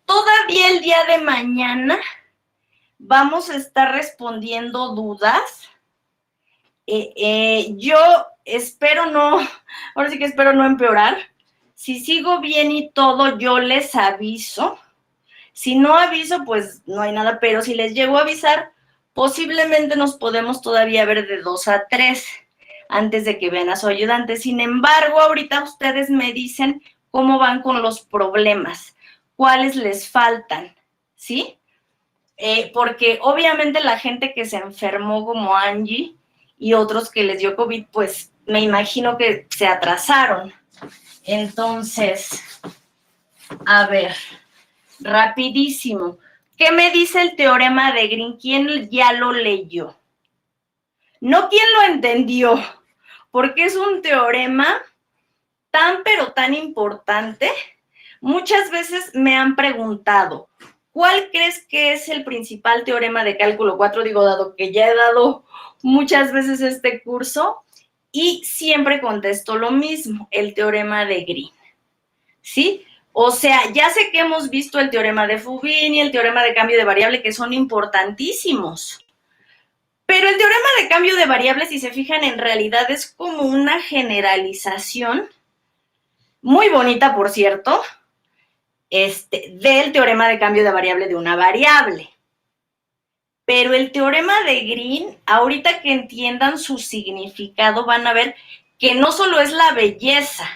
[SPEAKER 1] Todavía el día de mañana vamos a estar respondiendo dudas. Yo espero ahora sí que espero no empeorar. Si sigo bien y todo, yo les aviso. Si no aviso, pues no hay nada, pero si les llego a avisar, posiblemente nos podemos todavía ver de 2 a 3 antes de que vean a su ayudante. Sin embargo, ahorita ustedes me dicen cómo van con los problemas, cuáles les faltan, ¿sí? Porque obviamente la gente que se enfermó como Angie y otros que les dio COVID, pues me imagino que se atrasaron. Entonces, a ver, rapidísimo. ¿Qué me dice el teorema de Green? ¿Quién ya lo leyó? No quién lo entendió, porque es un teorema tan pero tan importante. Muchas veces me han preguntado, ¿cuál crees que es el principal teorema de cálculo 4? Digo, dado que ya he dado muchas veces este curso, y siempre contesto lo mismo, el teorema de Green, ¿sí? O sea, ya sé que hemos visto el teorema de Fubini, el teorema de cambio de variable, que son importantísimos. Pero el teorema de cambio de variable, si se fijan, en realidad es como una generalización, muy bonita, por cierto, del teorema de cambio de variable de una variable. Pero el teorema de Green, ahorita que entiendan su significado, van a ver que no solo es la belleza,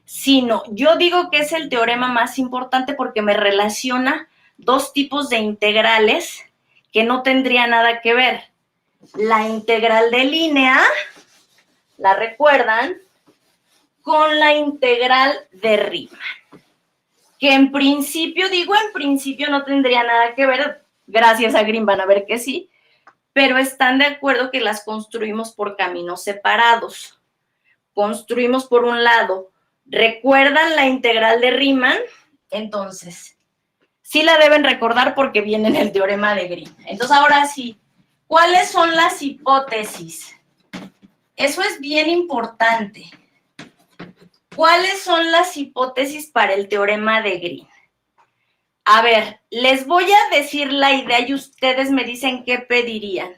[SPEAKER 1] sino yo digo que es el teorema más importante porque me relaciona dos tipos de integrales que no tendría nada que ver. La integral de línea, ¿la recuerdan? Con la integral de Riemann, que en principio no tendría nada que ver, gracias a Green van a ver que sí, pero están de acuerdo que las construimos por caminos separados. Construimos por un lado, ¿recuerdan la integral de Riemann? Entonces, sí la deben recordar porque viene en el teorema de Green. Entonces, ahora sí, ¿cuáles son las hipótesis? Eso es bien importante. ¿Cuáles son las hipótesis para el teorema de Green? A ver, les voy a decir la idea y ustedes me dicen qué pedirían.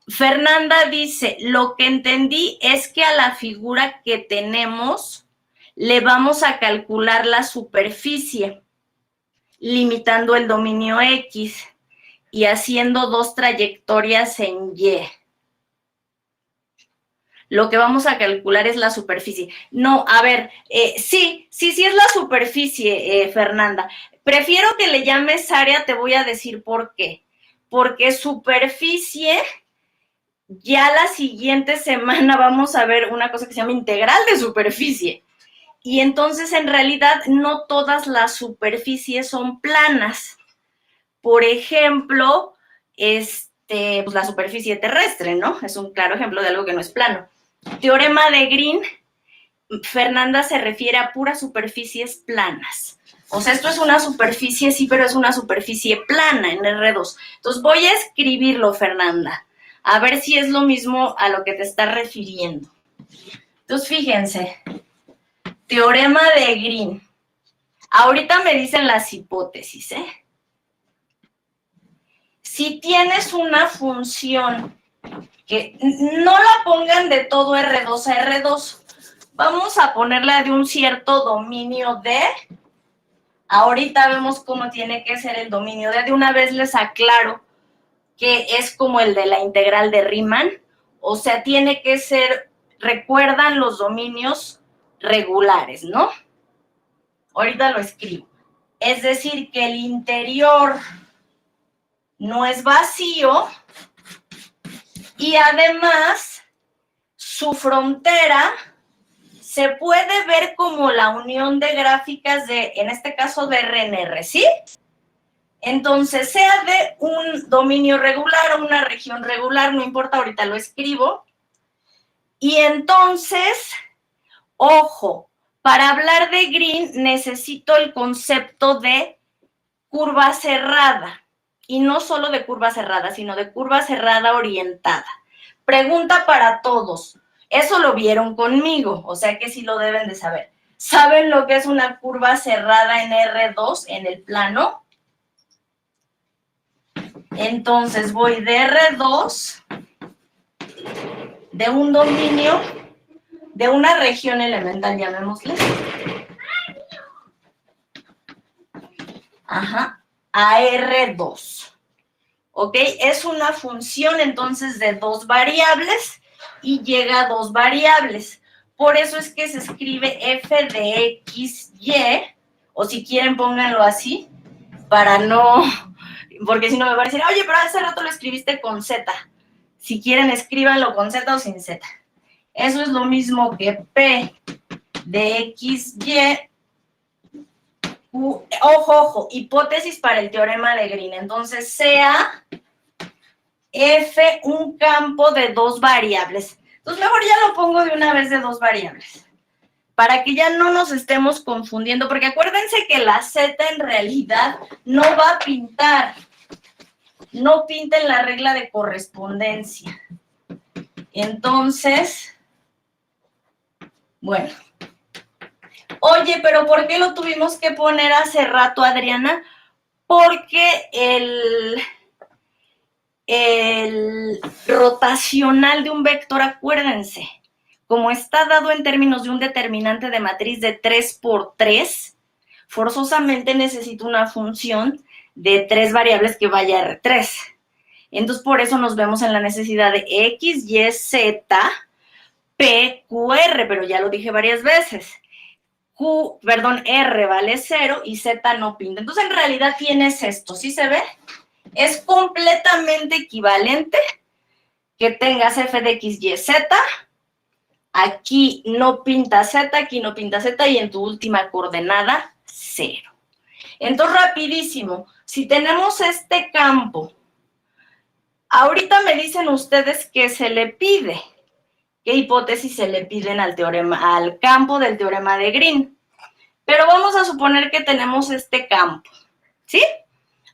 [SPEAKER 1] Fernanda dice, lo que entendí es que a la figura que tenemos le vamos a calcular la superficie, limitando el dominio X y haciendo dos trayectorias en Y. Lo que vamos a calcular es la superficie. No, a ver, sí es la superficie, Fernanda. Prefiero que le llames área, te voy a decir por qué. Porque superficie, ya la siguiente semana vamos a ver una cosa que se llama integral de superficie. Y entonces, en realidad, no todas las superficies son planas. Por ejemplo, pues la superficie terrestre, ¿no? Es un claro ejemplo de algo que no es plano. Teorema de Green, Fernanda se refiere a puras superficies planas. O sea, esto es una superficie, sí, pero es una superficie plana en R2. Entonces voy a escribirlo, Fernanda, a ver si es lo mismo a lo que te estás refiriendo. Entonces, fíjense, teorema de Green. Ahorita me dicen las hipótesis, ¿eh? Si tienes una función que no la pongan de todo R2 a R2, vamos a ponerla de un cierto dominio D. Ahorita vemos cómo tiene que ser el dominio D. De una vez les aclaro que es como el de la integral de Riemann, o sea, tiene que ser, recuerdan los dominios regulares, ¿no? Ahorita lo escribo. Es decir, que el interior no es vacío y además su frontera se puede ver como la unión de gráficas de, en este caso, de RNR, ¿sí? Entonces, sea de un dominio regular o una región regular, no importa, ahorita lo escribo. Y entonces, ojo, Para hablar de Green necesito el concepto de curva cerrada. Y no solo de curva cerrada, sino de curva cerrada orientada. Pregunta para todos. Eso lo vieron conmigo, o sea que sí lo deben de saber. ¿Saben lo que es una curva cerrada en R2 en el plano? Entonces voy de R2, de un dominio, de una región elemental, llamémosle. Ajá, a R2. ¿Ok? Es una función entonces de dos variables y llega a dos variables. Por eso es que se escribe f de x, y, o si quieren pónganlo así, para no, porque si no me va a decir, oye, pero hace rato lo escribiste con z. Si quieren, escríbanlo con z o sin z. Eso es lo mismo que p de x, y, ojo, hipótesis para el teorema de Green. Entonces, sea f un campo de dos variables. Entonces, mejor ya lo pongo de una vez de dos variables, para que ya no nos estemos confundiendo, porque acuérdense que la z en realidad no va a pintar, no pinta en la regla de correspondencia. Entonces, bueno. Oye, pero ¿por qué lo tuvimos que poner hace rato, Adriana? Porque el rotacional de un vector, acuérdense, como está dado en términos de un determinante de matriz de 3×3, forzosamente necesito una función de 3 variables que vaya a R3. Entonces, por eso nos vemos en la necesidad de X, Y, Z, P, Q, R, pero ya lo dije varias veces. R vale 0 y Z no pinta. Entonces, en realidad tienes esto, ¿sí se ve? Es completamente equivalente que tengas f de x, y, z. Aquí no pinta z, aquí no pinta z, y en tu última coordenada, 0. Entonces, rapidísimo, si tenemos este campo, ahorita me dicen ustedes qué se le pide, qué hipótesis se le piden al teorema, al campo del teorema de Green. Pero vamos a suponer que tenemos este campo, ¿sí?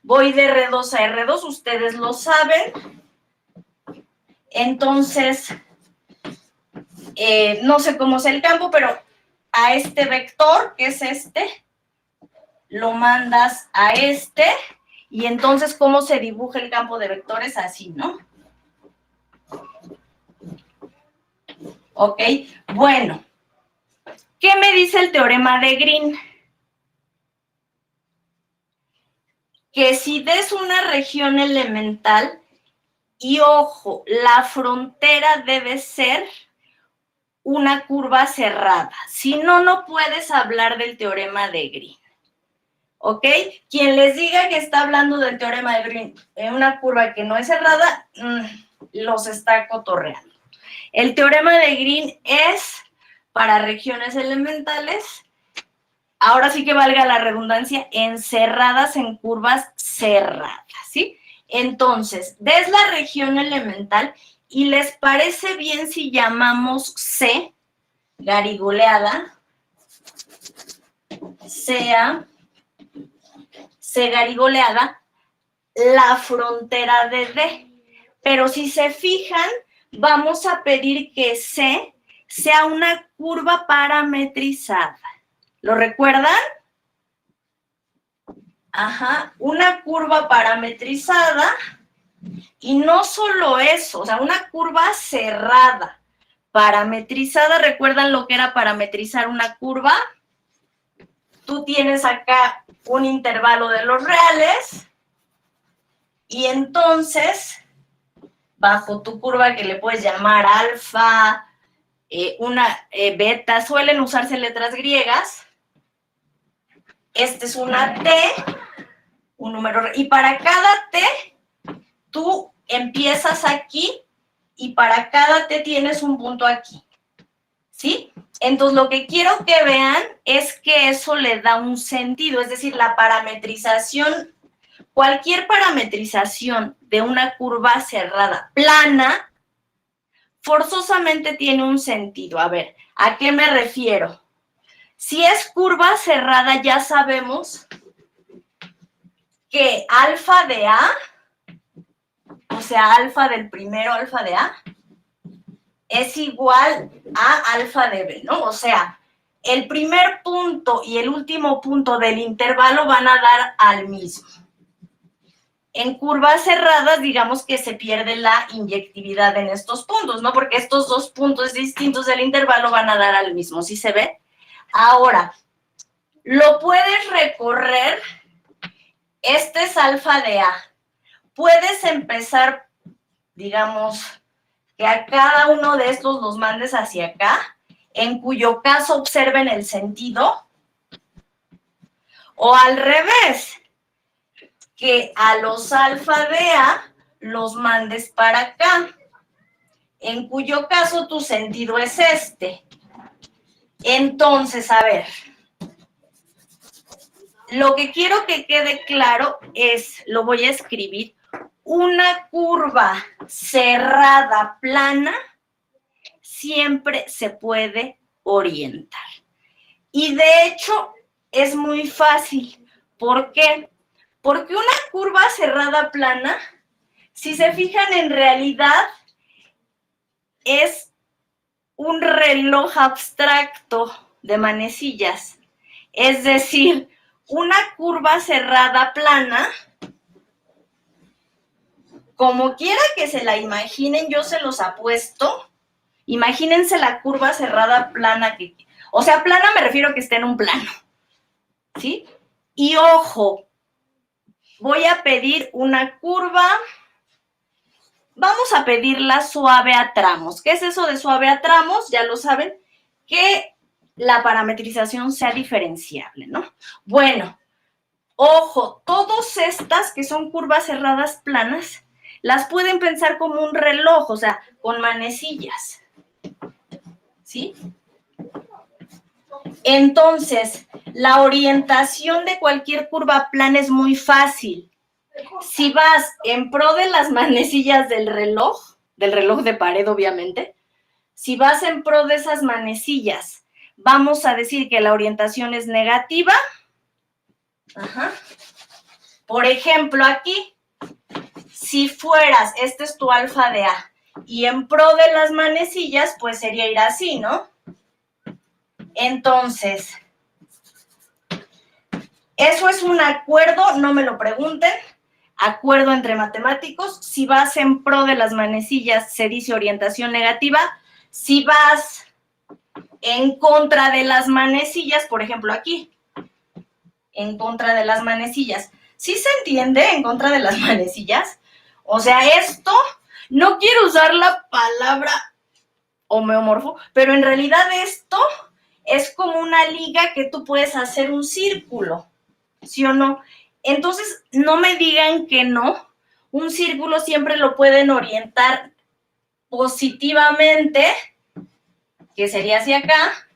[SPEAKER 1] Voy de R2 a R2, ustedes lo saben. Entonces, no sé cómo es el campo, pero a este vector, que es este, lo mandas a este, y entonces, ¿cómo se dibuja el campo de vectores? Así, ¿no? Ok, bueno. ¿Qué me dice el teorema de Green? Que si des una región elemental, y ojo, la frontera debe ser una curva cerrada. Si no, no puedes hablar del teorema de Green. ¿Ok? Quien les diga que está hablando del teorema de Green en una curva que no es cerrada, los está cotorreando. El teorema de Green es para regiones elementales, ahora sí que valga la redundancia, encerradas en curvas cerradas, ¿sí? Entonces, des la región elemental y les parece bien si llamamos C, garigoleada, sea C garigoleada, la frontera de D. Pero si se fijan, vamos a pedir que C sea una curva parametrizada. ¿Lo recuerdan? Ajá, una curva parametrizada. Y no solo eso, o sea, una curva cerrada. Parametrizada, ¿recuerdan lo que era parametrizar una curva? Tú tienes acá un intervalo de los reales y entonces, bajo tu curva que le puedes llamar alfa, una beta, suelen usarse letras griegas. Este es una T, un número, y para cada T, tú empiezas aquí y para cada T tienes un punto aquí, ¿sí? Entonces, lo que quiero que vean es que eso le da un sentido, es decir, la parametrización, cualquier parametrización de una curva cerrada plana, forzosamente tiene un sentido. A ver, ¿a qué me refiero? Si es curva cerrada, ya sabemos que alfa de A, o sea, alfa del primero, alfa de A, es igual a alfa de B, ¿no? O sea, el primer punto y el último punto del intervalo van a dar al mismo. En curvas cerradas, digamos que se pierde la inyectividad en estos puntos, ¿no? Porque estos dos puntos distintos del intervalo van a dar al mismo, ¿sí se ve? Ahora, lo puedes recorrer, este es alfa de A. Puedes empezar, digamos, que a cada uno de estos los mandes hacia acá, en cuyo caso observen el sentido, o al revés, que a los alfa de A los mandes para acá, en cuyo caso tu sentido es este. Entonces, a ver, lo que quiero que quede claro es, lo voy a escribir, una curva cerrada plana siempre se puede orientar. Y de hecho es muy fácil. ¿Por qué? Porque una curva cerrada plana, si se fijan, en realidad es un reloj abstracto de manecillas. Es decir, una curva cerrada plana, como quiera que se la imaginen, yo se los apuesto. Imagínense la curva cerrada plana, o sea, plana me refiero a que esté en un plano, ¿sí? Y ojo, voy a pedir una curva, vamos a pedirla suave a tramos. ¿Qué es eso de suave a tramos? Ya lo saben, que la parametrización sea diferenciable, ¿no? Bueno, ojo, todas estas que son curvas cerradas planas, las pueden pensar como un reloj, o sea, con manecillas, ¿sí? Entonces, la orientación de cualquier curva plana es muy fácil. Si vas en pro de las manecillas del reloj de pared, obviamente, si vas en pro de esas manecillas, vamos a decir que la orientación es negativa. Ajá. Por ejemplo, aquí, si fueras, este es tu alfa de A, y en pro de las manecillas, pues sería ir así, ¿no? Entonces, eso es un acuerdo, no me lo pregunten, acuerdo entre matemáticos. Si vas en pro de las manecillas, se dice orientación negativa. Si vas en contra de las manecillas, por ejemplo aquí, en contra de las manecillas, ¿sí se entiende? En contra de las manecillas. O sea, esto, no quiero usar la palabra homeomorfo, pero en realidad esto es como una liga que tú puedes hacer un círculo, ¿sí o no? Entonces, no me digan que no. Un círculo siempre lo pueden orientar positivamente, que sería hacia acá,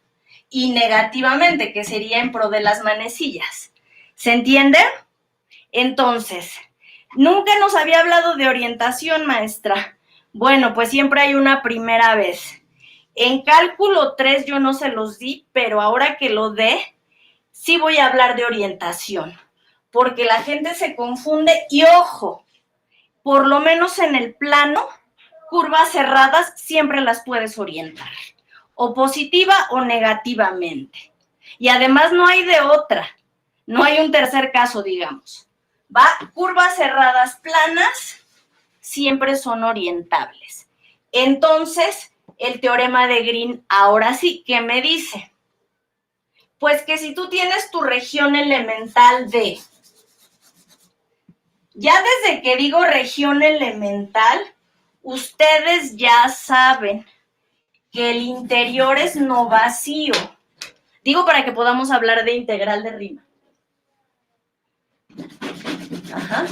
[SPEAKER 1] y negativamente, que sería en pro de las manecillas. ¿Se entiende? Entonces, nunca nos había hablado de orientación, maestra. Bueno, pues siempre hay una primera vez. En cálculo 3 yo no se los di, pero ahora que lo dé, sí voy a hablar de orientación, porque la gente se confunde y ojo, por lo menos en el plano, curvas cerradas siempre las puedes orientar, o positiva o negativamente. Y además no hay de otra, no hay un tercer caso, digamos. ¿Va? Curvas cerradas planas siempre son orientables. Entonces, el teorema de Green, ahora sí, ¿qué me dice? Pues que si tú tienes tu región elemental de, ya desde que digo región elemental, ustedes ya saben que el interior es no vacío. Digo para que podamos hablar de integral de Riemann. Ajá.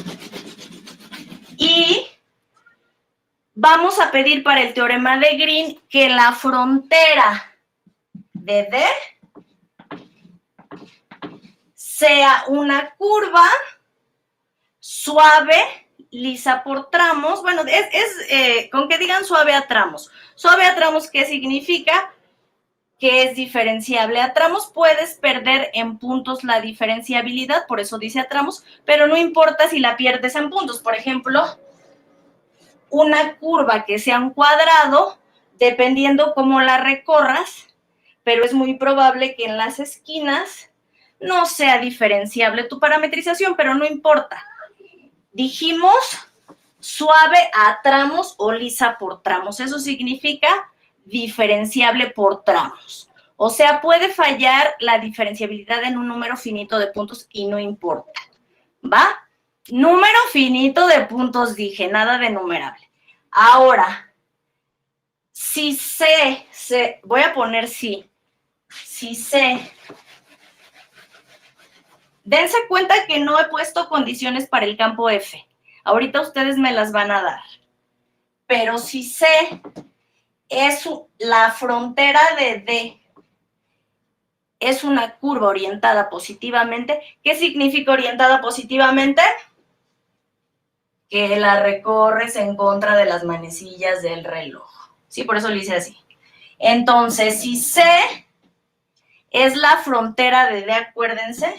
[SPEAKER 1] Y vamos a pedir para el teorema de Green que la frontera de D sea una curva suave, lisa por tramos. Bueno, con que digan suave a tramos. Suave a tramos, ¿qué significa? que es diferenciable a tramos. Puedes perder en puntos la diferenciabilidad, por eso dice a tramos, pero no importa si la pierdes en puntos. Por ejemplo, una curva que sea un cuadrado, dependiendo cómo la recorras, pero es muy probable que en las esquinas no sea diferenciable tu parametrización, pero no importa. Dijimos suave a tramos o lisa por tramos. Eso significa diferenciable por tramos. O sea, puede fallar la diferenciabilidad en un número finito de puntos y no importa. ¿Va? Número finito de puntos, dije, nada de numerable. Ahora, si voy a poner si dense cuenta que no he puesto condiciones para el campo F. Ahorita ustedes me las van a dar. Pero si C es la frontera de D, es una curva orientada positivamente. ¿Qué significa orientada positivamente? Que la recorres en contra de las manecillas del reloj. Sí, por eso lo hice así. Entonces, si C es la frontera de D, acuérdense.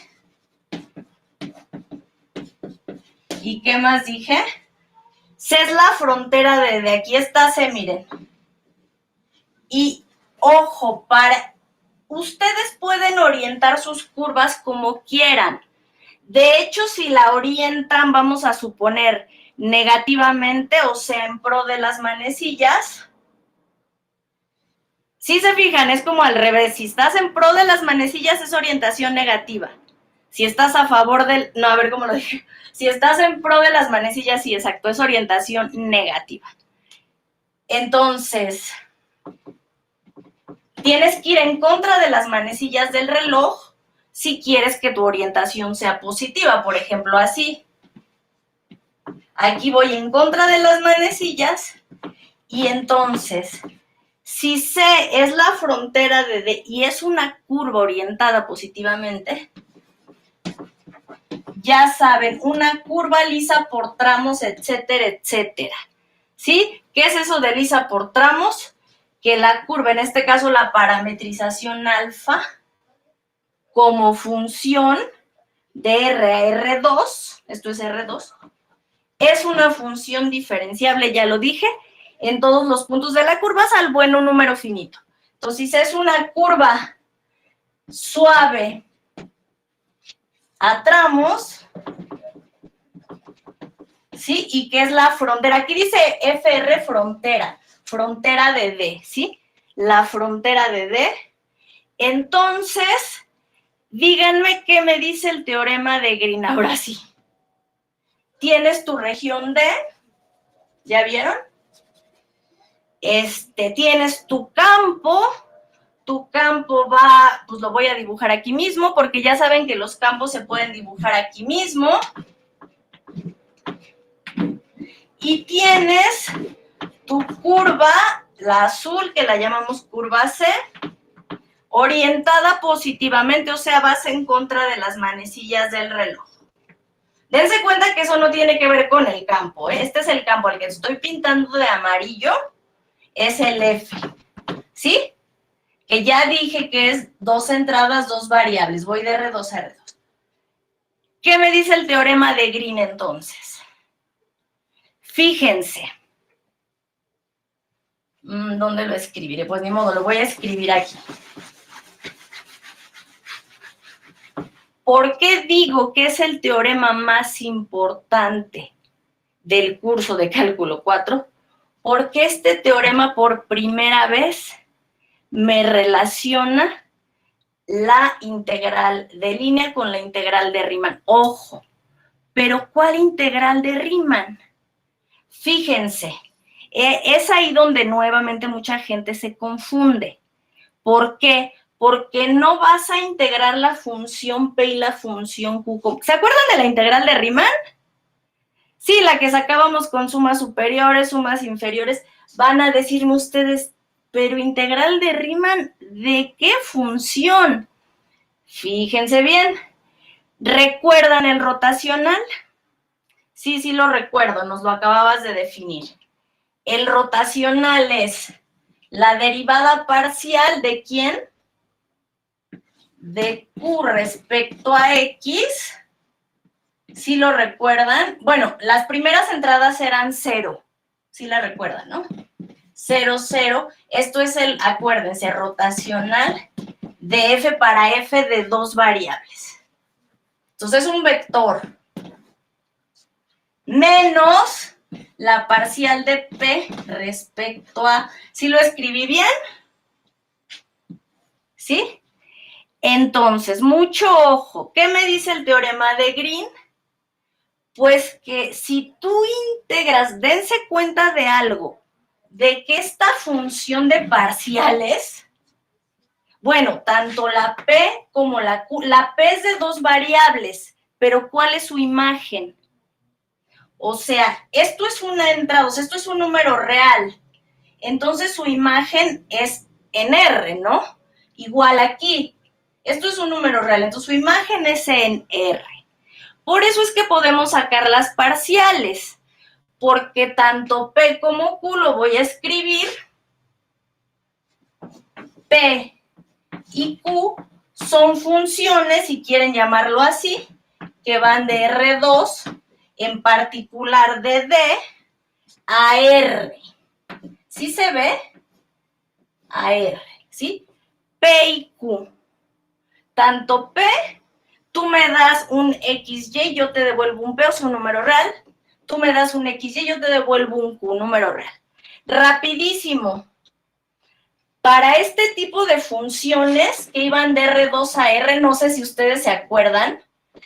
[SPEAKER 1] ¿Y qué más dije? C es la frontera de D. Aquí está C, miren. Y, ojo, ustedes pueden orientar sus curvas como quieran. De hecho, si la orientan, vamos a suponer, negativamente, o sea, en pro de las manecillas. Si se fijan, es como al revés. Si estás en pro de las manecillas, es orientación negativa. Si estás a favor del... No, a ver cómo lo dije. Si estás en pro de las manecillas, sí, exacto, es orientación negativa. Entonces, tienes que ir en contra de las manecillas del reloj si quieres que tu orientación sea positiva. Por ejemplo, así. Aquí voy en contra de las manecillas y entonces, si C es la frontera de D y es una curva orientada positivamente, ya saben, una curva lisa por tramos, etcétera, etcétera. ¿Sí? ¿Qué es eso de lisa por tramos? Que la curva, en este caso la parametrización alfa, como función de R a R2, esto es R2, es una función diferenciable, ya lo dije, en todos los puntos de la curva, salvo en un número finito. Entonces, si es una curva suave a tramos, ¿sí? Y que es la frontera. Aquí dice FR frontera, frontera de D, ¿sí? La frontera de D. Entonces, díganme qué me dice el teorema de Green. Ahora sí. Tienes tu región D, ¿ya vieron? Tienes tu campo va, pues lo voy a dibujar aquí mismo, porque ya saben que los campos se pueden dibujar aquí mismo. Y tienes tu curva, la azul, que la llamamos curva C, orientada positivamente, o sea, vas en contra de las manecillas del reloj. Dense cuenta que eso no tiene que ver con el campo, ¿eh? Este es el campo, al que estoy pintando de amarillo es el F, ¿sí? Que ya dije que es 2 entradas, 2 variables. Voy de R2 a R2. ¿Qué me dice el teorema de Green entonces? Fíjense. ¿Dónde lo escribiré? Pues ni modo, lo voy a escribir aquí. ¿Por qué digo que es el teorema más importante del curso de cálculo 4? Porque este teorema por primera vez me relaciona la integral de línea con la integral de Riemann. Ojo, pero ¿cuál integral de Riemann? Fíjense, es ahí donde nuevamente mucha gente se confunde. ¿Por qué? Porque no vas a integrar la función P y la función Q. ¿Se acuerdan de la integral de Riemann? Sí, la que sacábamos con sumas superiores, sumas inferiores. Van a decirme ustedes, pero integral de Riemann, ¿de qué función? Fíjense bien. ¿Recuerdan el rotacional? Sí, sí lo recuerdo, nos lo acababas de definir. El rotacional es La derivada parcial ¿de quién? De Q respecto a X. ¿Sí lo recuerdan? Bueno, las primeras entradas eran 0. ¿Sí la recuerdan, no? 0, 0. Esto es el, acuérdense, rotacional de f para f de dos variables. Entonces es un vector menos la parcial de p respecto a... ¿Sí lo escribí bien? ¿Sí? Entonces, mucho ojo. ¿Qué me dice el teorema de Green? Pues que si tú integras, dense cuenta de algo, de que esta función de parciales, bueno, tanto la P como la Q, la P es de dos variables, pero ¿cuál es su imagen? O sea, esto es una entrada, o sea, esto es un número real, entonces su imagen es en R, ¿no? Igual aquí, esto es un número real, entonces su imagen es en R. Por eso es que podemos sacar las parciales, porque tanto P como Q lo voy a escribir. P y Q son funciones, si quieren llamarlo así, que van de R2, en particular de D, a R. ¿Sí se ve? A R, ¿sí? P y Q. Tanto P, tú me das un XY, yo te devuelvo un P, o sea, un número real. Tú me das un XY, yo te devuelvo un Q, número real. Rapidísimo. Para este tipo de funciones que iban de R2 a R, no sé si ustedes se acuerdan,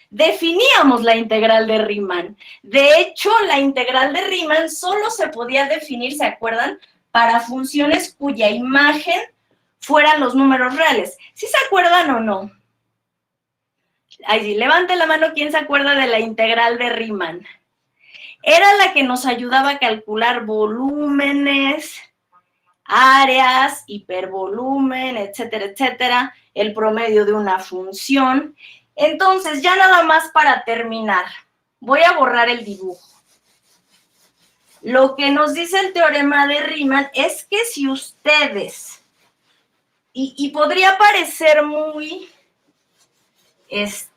[SPEAKER 1] definíamos la integral de Riemann. De hecho, la integral de Riemann solo se podía definir, ¿se acuerdan? Para funciones cuya imagen fueran los números reales. ¿Sí se acuerdan o no? Ahí sí, levante la mano, ¿quién se acuerda de la integral de Riemann? Era la que nos ayudaba a calcular volúmenes, áreas, hipervolumen, etcétera, etcétera, el promedio de una función. Entonces, ya nada más para terminar, voy a borrar el dibujo. Lo que nos dice el teorema de Riemann es que si ustedes, y podría parecer muy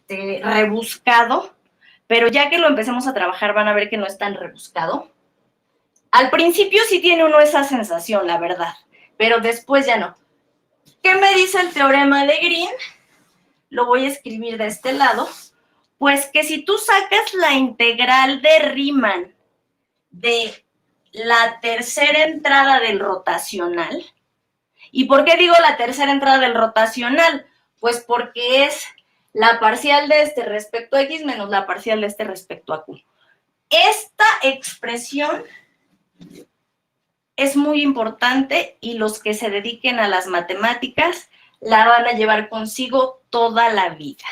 [SPEAKER 1] rebuscado, pero ya que lo empecemos a trabajar van a ver que no es tan rebuscado. Al principio sí tiene uno esa sensación, la verdad, pero después ya no. ¿Qué me dice el teorema de Green? Lo voy a escribir de este lado. Pues que si tú sacas la integral de Riemann de la tercera entrada del rotacional, ¿y por qué digo la tercera entrada del rotacional? Pues porque es la parcial de este respecto a X menos la parcial de este respecto a Q. Esta expresión es muy importante y los que se dediquen a las matemáticas la van a llevar consigo toda la vida.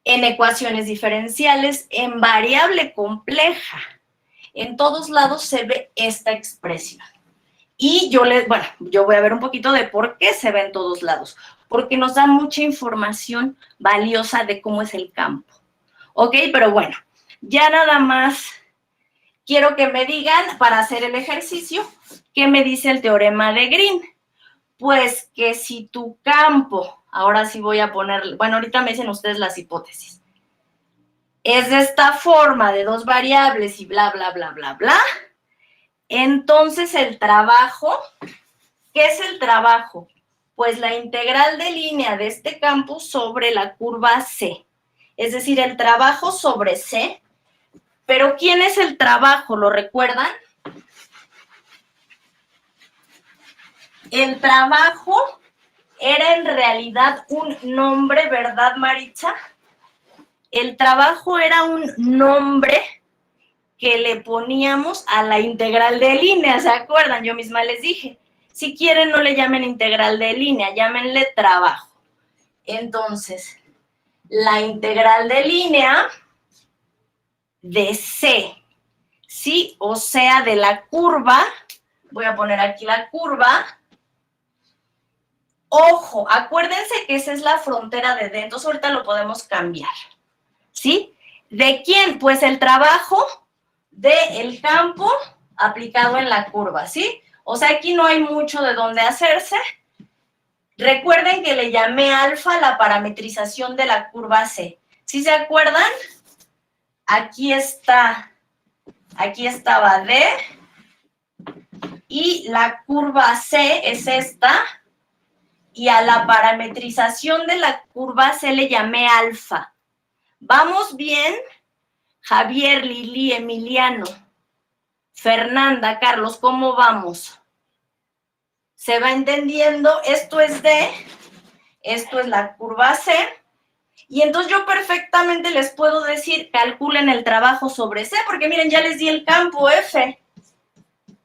[SPEAKER 1] En ecuaciones diferenciales, en variable compleja, en todos lados se ve esta expresión. Y yo voy a ver un poquito de por qué se ve en todos lados, porque nos da mucha información valiosa de cómo es el campo. ¿Ok? Pero bueno, ya nada más quiero que me digan, para hacer el ejercicio, ¿qué me dice el teorema de Green? Pues que si tu campo, ahora sí voy a poner, bueno, ahorita me dicen ustedes las hipótesis, es de esta forma, de dos variables y bla, bla, bla, bla, bla, entonces el trabajo, ¿qué es el trabajo? Pues la integral de línea de este campo sobre la curva C. Es decir, el trabajo sobre C. Pero ¿quién es el trabajo? ¿Lo recuerdan? El trabajo era en realidad un nombre, ¿verdad, Maritza? El trabajo era un nombre que le poníamos a la integral de línea, ¿se acuerdan? Yo misma les dije, si quieren no le llamen integral de línea, llámenle trabajo. Entonces, la integral de línea de C, ¿sí? O sea, de la curva, voy a poner aquí la curva. Ojo, acuérdense que esa es la frontera de D, entonces ahorita lo podemos cambiar, ¿sí? ¿De quién? Pues el trabajo del campo aplicado en la curva, ¿sí? O sea, aquí no hay mucho de dónde hacerse. Recuerden que le llamé alfa la parametrización de la curva C. ¿Sí se acuerdan? Aquí estaba D y la curva C es esta. Y a la parametrización de la curva C le llamé alfa. ¿Vamos bien? Javier, Lili, Emiliano, Fernanda, Carlos, ¿cómo vamos? ¿Se va entendiendo? Esto es D, esto es la curva C. Y entonces yo perfectamente les puedo decir, calculen el trabajo sobre C, porque miren, ya les di el campo F,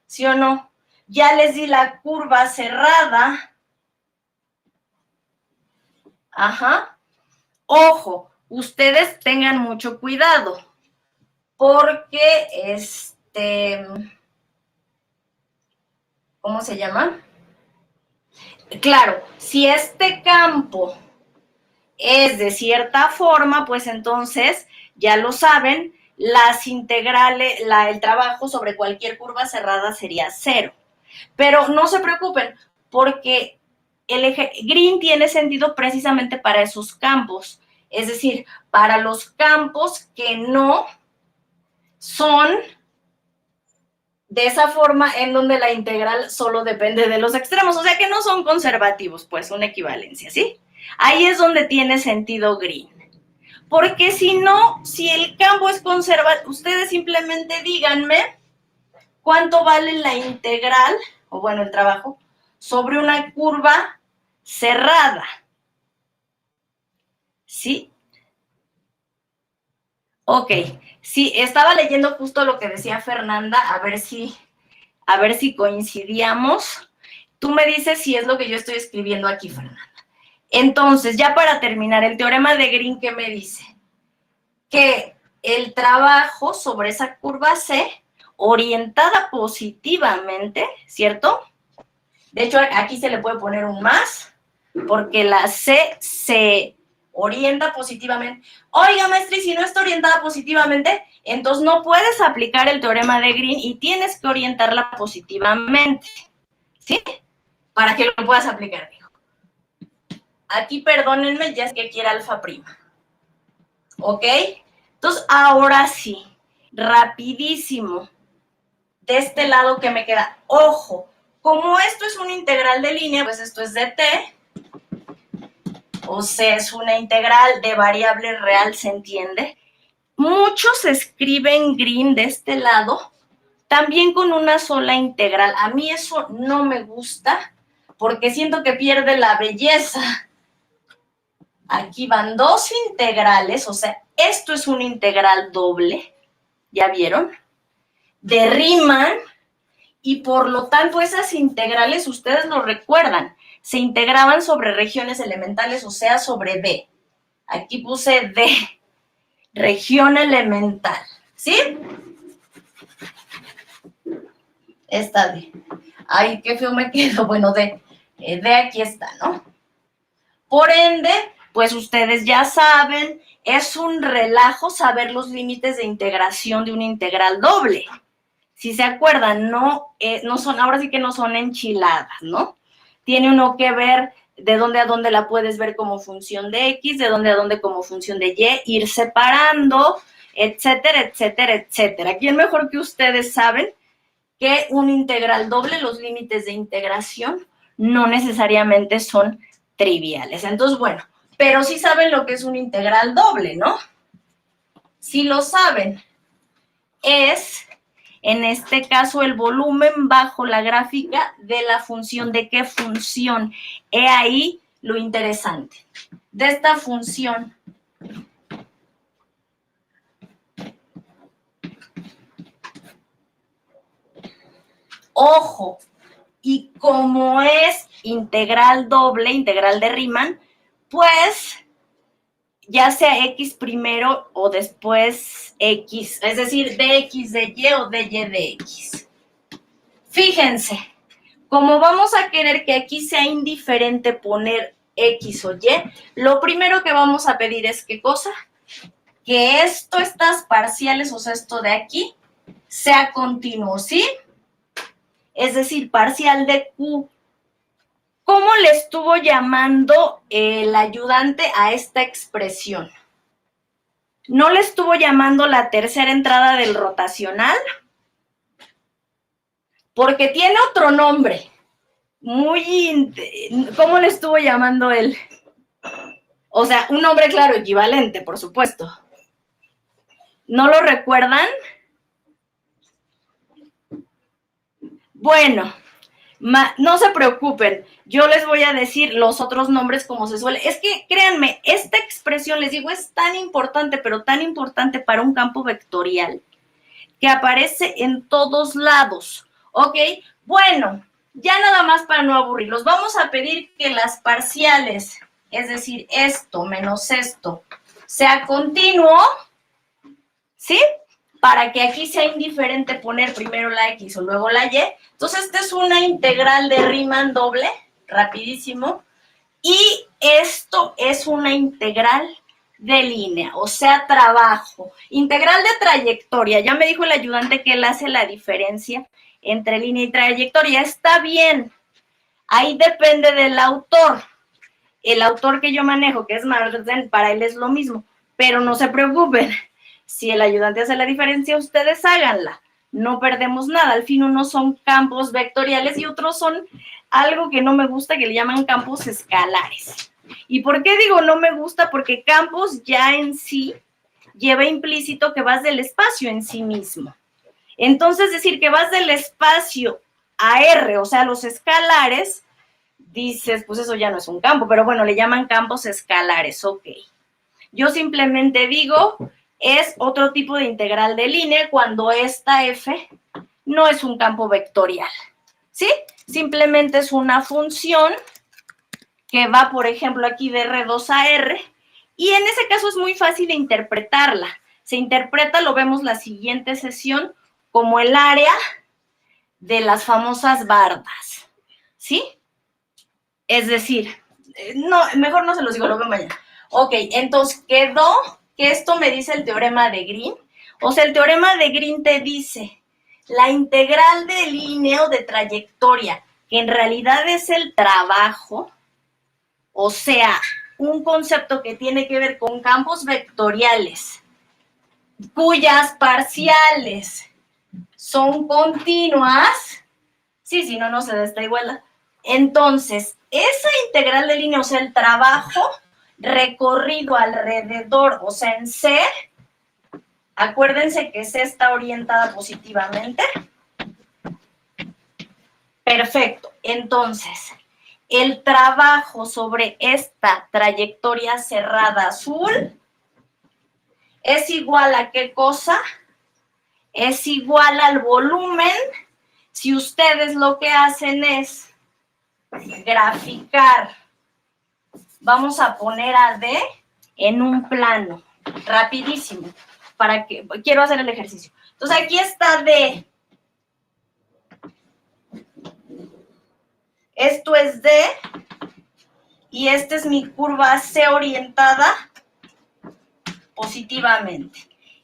[SPEAKER 1] ¿sí o no? Ya les di la curva cerrada. Ajá. Ojo, ustedes tengan mucho cuidado, porque ¿cómo se llama? Claro, si este campo es de cierta forma, pues entonces, ya lo saben, las integrales, el trabajo sobre cualquier curva cerrada sería 0. Pero no se preocupen, porque el eje green tiene sentido precisamente para esos campos, es decir, para los campos que no son de esa forma en donde la integral solo depende de los extremos, o sea que no son conservativos, pues una equivalencia, ¿sí? Ahí es donde tiene sentido green. Porque si no, si el campo es conservativo, ustedes simplemente díganme cuánto vale la integral, o bueno, el trabajo, sobre una curva cerrada. ¿Sí? Ok, sí, estaba leyendo justo lo que decía Fernanda, a ver si coincidíamos. Tú me dices si es lo que yo estoy escribiendo aquí, Fernanda. Entonces, ya para terminar, el teorema de Green, ¿qué me dice? Que el trabajo sobre esa curva C, orientada positivamente, ¿cierto? De hecho, aquí se le puede poner un más, porque la C se orienta positivamente. Oiga, maestra, y si no está orientada positivamente, entonces no puedes aplicar el teorema de Green y tienes que orientarla positivamente, ¿sí? Para que lo puedas aplicar, digo. Aquí, perdónenme, ya es que aquí era alfa prima. ¿Ok? Entonces, ahora sí, rapidísimo. De este lado que me queda, ojo, como esto es una integral de línea, pues esto es de t, o sea, es una integral de variable real, ¿se entiende? Muchos escriben Green de este lado, también con una sola integral. A mí eso no me gusta, porque siento que pierde la belleza. Aquí van dos integrales, o sea, esto es una integral doble, ¿ya vieron? De Riemann, y por lo tanto esas integrales, ustedes lo recuerdan, se integraban sobre regiones elementales, o sea, sobre D. Aquí puse D, región elemental, ¿sí? Esta D. Ay, qué feo me quedo. Bueno, D aquí está, ¿no? Por ende, pues ustedes ya saben, es un relajo saber los límites de integración de una integral doble. Si se acuerdan, no son, ahora sí que no son enchiladas, ¿no? Tiene uno que ver de dónde a dónde la puedes ver como función de X, de dónde a dónde como función de Y, ir separando, etcétera, etcétera, etcétera. ¿Quién mejor que ustedes saben que una integral doble, los límites de integración no necesariamente son triviales? Entonces, bueno, pero sí saben lo que es una integral doble, ¿no? Si lo saben, es, en este caso, el volumen bajo la gráfica de la función. ¿De qué función? He ahí lo interesante. De esta función. Ojo, y como es integral doble, integral de Riemann, pues ya sea X primero o después X, es decir, dx de Y o dy de X. Fíjense, como vamos a querer que aquí sea indiferente poner X o Y, lo primero que vamos a pedir es, ¿qué cosa? Que estas parciales, o sea, esto de aquí, sea continuo, ¿sí? es decir, parcial de Q. ¿Cómo le estuvo llamando el ayudante a esta expresión? ¿No le estuvo llamando la tercera entrada del rotacional? Porque tiene otro nombre. ¿Cómo le estuvo llamando él? O sea, un nombre claro, equivalente, por supuesto. ¿No lo recuerdan? Bueno, no se preocupen, yo les voy a decir los otros nombres como se suele. Es que, créanme, esta expresión, les digo, es tan importante, pero tan importante para un campo vectorial, que aparece en todos lados, ¿ok? Bueno, ya nada más para no aburrirlos, vamos a pedir que las parciales, es decir, esto menos esto, sea continuo, ¿sí? Para que aquí sea indiferente poner primero la X o luego la Y. Entonces, esta es una integral de Riemann doble, rapidísimo, y esto es una integral de línea, o sea, trabajo. Integral de trayectoria, ya me dijo el ayudante que él hace la diferencia entre línea y trayectoria, está bien, ahí depende del autor. El autor que yo manejo, que es Marsden, para él es lo mismo, pero no se preocupen. Si el ayudante hace la diferencia, ustedes háganla. No perdemos nada. Al fin, unos son campos vectoriales y otros son algo que no me gusta, que le llaman campos escalares. ¿Y por qué digo no me gusta? Porque campos ya en sí lleva implícito que vas del espacio en sí mismo. Entonces, decir que vas del espacio a R, o sea, los escalares, dices, pues eso ya no es un campo, pero bueno, le llaman campos escalares, ok. Yo simplemente digo, es otro tipo de integral de línea cuando esta F no es un campo vectorial, ¿sí? Simplemente es una función que va, por ejemplo, aquí de R2 a R, y en ese caso es muy fácil de interpretarla. Se interpreta, lo vemos la siguiente sesión, como el área de las famosas bardas, ¿sí? Es decir, no, mejor no se los digo, lo veo mañana. Ok, entonces quedó que esto me dice el teorema de Green. O sea, el teorema de Green te dice la integral de línea o de trayectoria, que en realidad es el trabajo, o sea, un concepto que tiene que ver con campos vectoriales, cuyas parciales son continuas. Sí, si no, no se da esta igualdad. Entonces, esa integral de línea, o sea, el trabajo recorrido alrededor, o sea, en C, acuérdense que C está orientada positivamente. Perfecto. Entonces, el trabajo sobre esta trayectoria cerrada azul es igual a ¿qué cosa? Es igual al volumen. Si ustedes lo que hacen es graficar, vamos a poner a D en un plano, rapidísimo, para que, quiero hacer el ejercicio. Entonces aquí está D, esto es D, y esta es mi curva C orientada positivamente.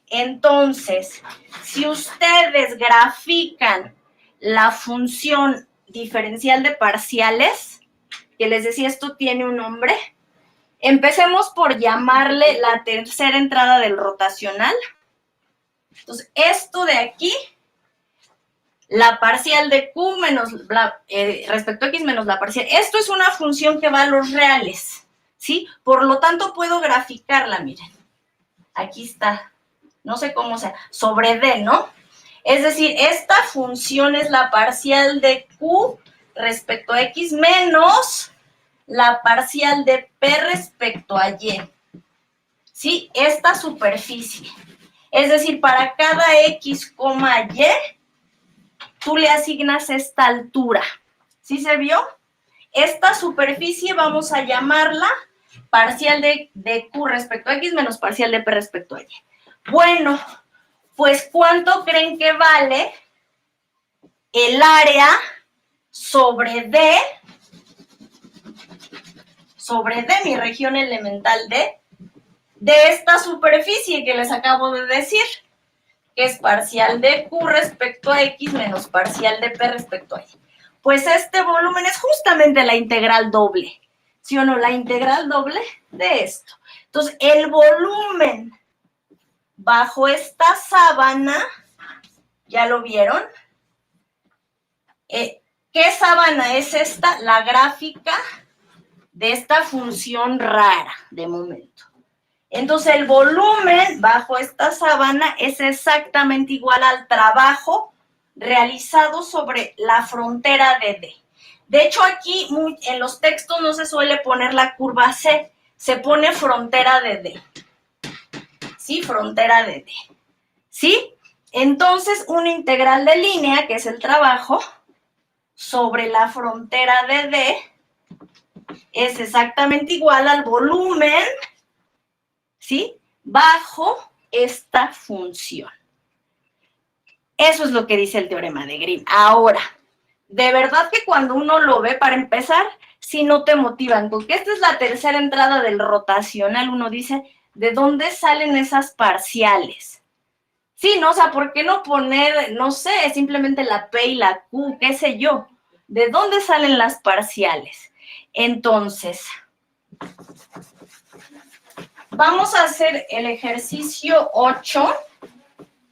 [SPEAKER 1] Entonces, si ustedes grafican la función diferencial de parciales, que les decía, esto tiene un nombre, empecemos por llamarle la tercera entrada del rotacional. Entonces, esto de aquí, la parcial de Q menos respecto a X menos la parcial, esto es una función que va a los reales, ¿sí? Por lo tanto, puedo graficarla, miren. Aquí está, no sé cómo sea, sobre D, ¿no? Es decir, esta función es la parcial de Q respecto a X menos la parcial de P respecto a Y. ¿Sí? Esta superficie. Es decir, para cada X, Y, tú le asignas esta altura. ¿Sí se vio? Esta superficie vamos a llamarla parcial de Q respecto a X menos parcial de P respecto a Y. Bueno, pues ¿cuánto creen que vale el área sobre D, mi región elemental D, de esta superficie que les acabo de decir? que es parcial de Q respecto a X menos parcial de P respecto a Y. Pues este volumen es justamente la integral doble, ¿sí o no? La integral doble de esto. Entonces, el volumen bajo esta sábana, ¿ya lo vieron? ¿Qué sábana es esta? La gráfica de esta función rara de momento. Entonces, el volumen bajo esta sábana es exactamente igual al trabajo realizado sobre la frontera de D. De hecho, aquí en los textos no se suele poner la curva C, se pone frontera de D. ¿Sí? Frontera de D. ¿Sí? Entonces, una integral de línea, que es el trabajo, sobre la frontera de D, es exactamente igual al volumen, ¿sí? Bajo esta función. Eso es lo que dice el teorema de Green. Ahora, de verdad que cuando uno lo ve, para empezar, si no te motivan, porque esta es la tercera entrada del rotacional, uno dice, ¿de dónde salen esas parciales? Sí, ¿no? O sea, ¿por qué no poner, no sé, simplemente la P y la Q, qué sé yo? ¿De dónde salen las parciales? Entonces, vamos a hacer el ejercicio 8,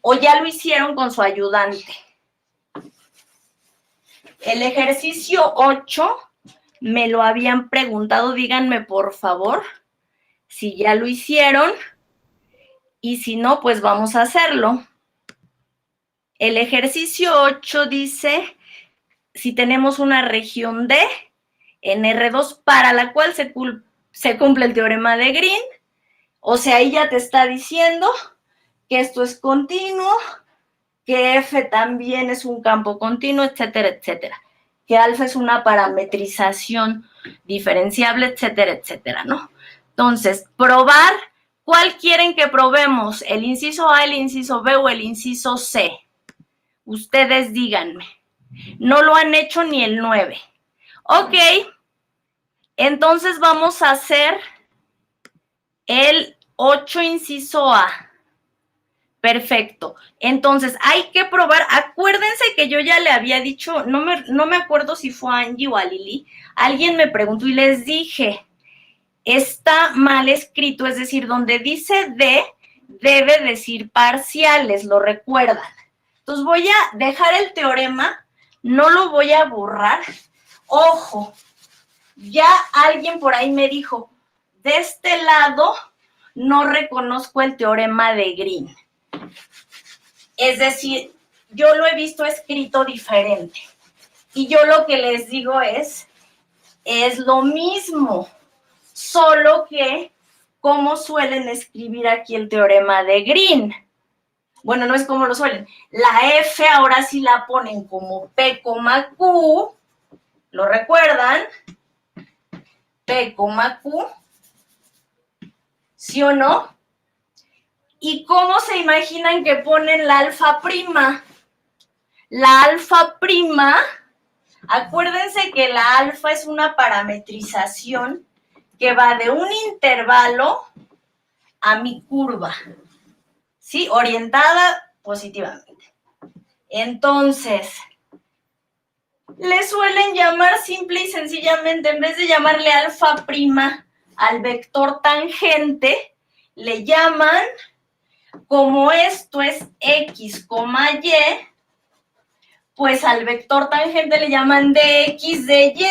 [SPEAKER 1] o ya lo hicieron con su ayudante. El ejercicio 8 me lo habían preguntado, díganme por favor si ya lo hicieron y si no, pues vamos a hacerlo. El ejercicio 8 dice, si tenemos una región D en R2 para la cual se cumple el teorema de Green, o sea, ahí ya te está diciendo que esto es continuo, que F también es un campo continuo, etcétera, etcétera. Que alfa es una parametrización diferenciable, etcétera, etcétera, ¿no? Entonces, probar, ¿cuál quieren que probemos? ¿El inciso A, el inciso B o el inciso C? Ustedes díganme. No lo han hecho ni el 9. Ok, entonces vamos a hacer el 8 inciso A. Perfecto. Entonces, hay que probar. Acuérdense que yo ya le había dicho, no me acuerdo si fue a Angie o a Lili, alguien me preguntó y les dije, está mal escrito, es decir, donde dice D, debe decir parciales, ¿lo recuerdan? Entonces, voy a dejar el teorema, no lo voy a borrar. Ojo, ya alguien por ahí me dijo, de este lado no reconozco el teorema de Green. Es decir, yo lo he visto escrito diferente. Y yo lo que les digo es lo mismo, solo que como suelen escribir aquí el teorema de Green. Bueno, no es como lo suelen. La F ahora sí la ponen como P, Q. ¿Lo recuerdan? P, Q. ¿Sí o no? ¿Y cómo se imaginan que ponen la alfa prima? La alfa prima, acuérdense que la alfa es una parametrización que va de un intervalo a mi curva, ¿sí? Orientada positivamente. Entonces, le suelen llamar simple y sencillamente, en vez de llamarle alfa prima al vector tangente, le llaman, como esto es X, Y, pues al vector tangente le llaman dx de y,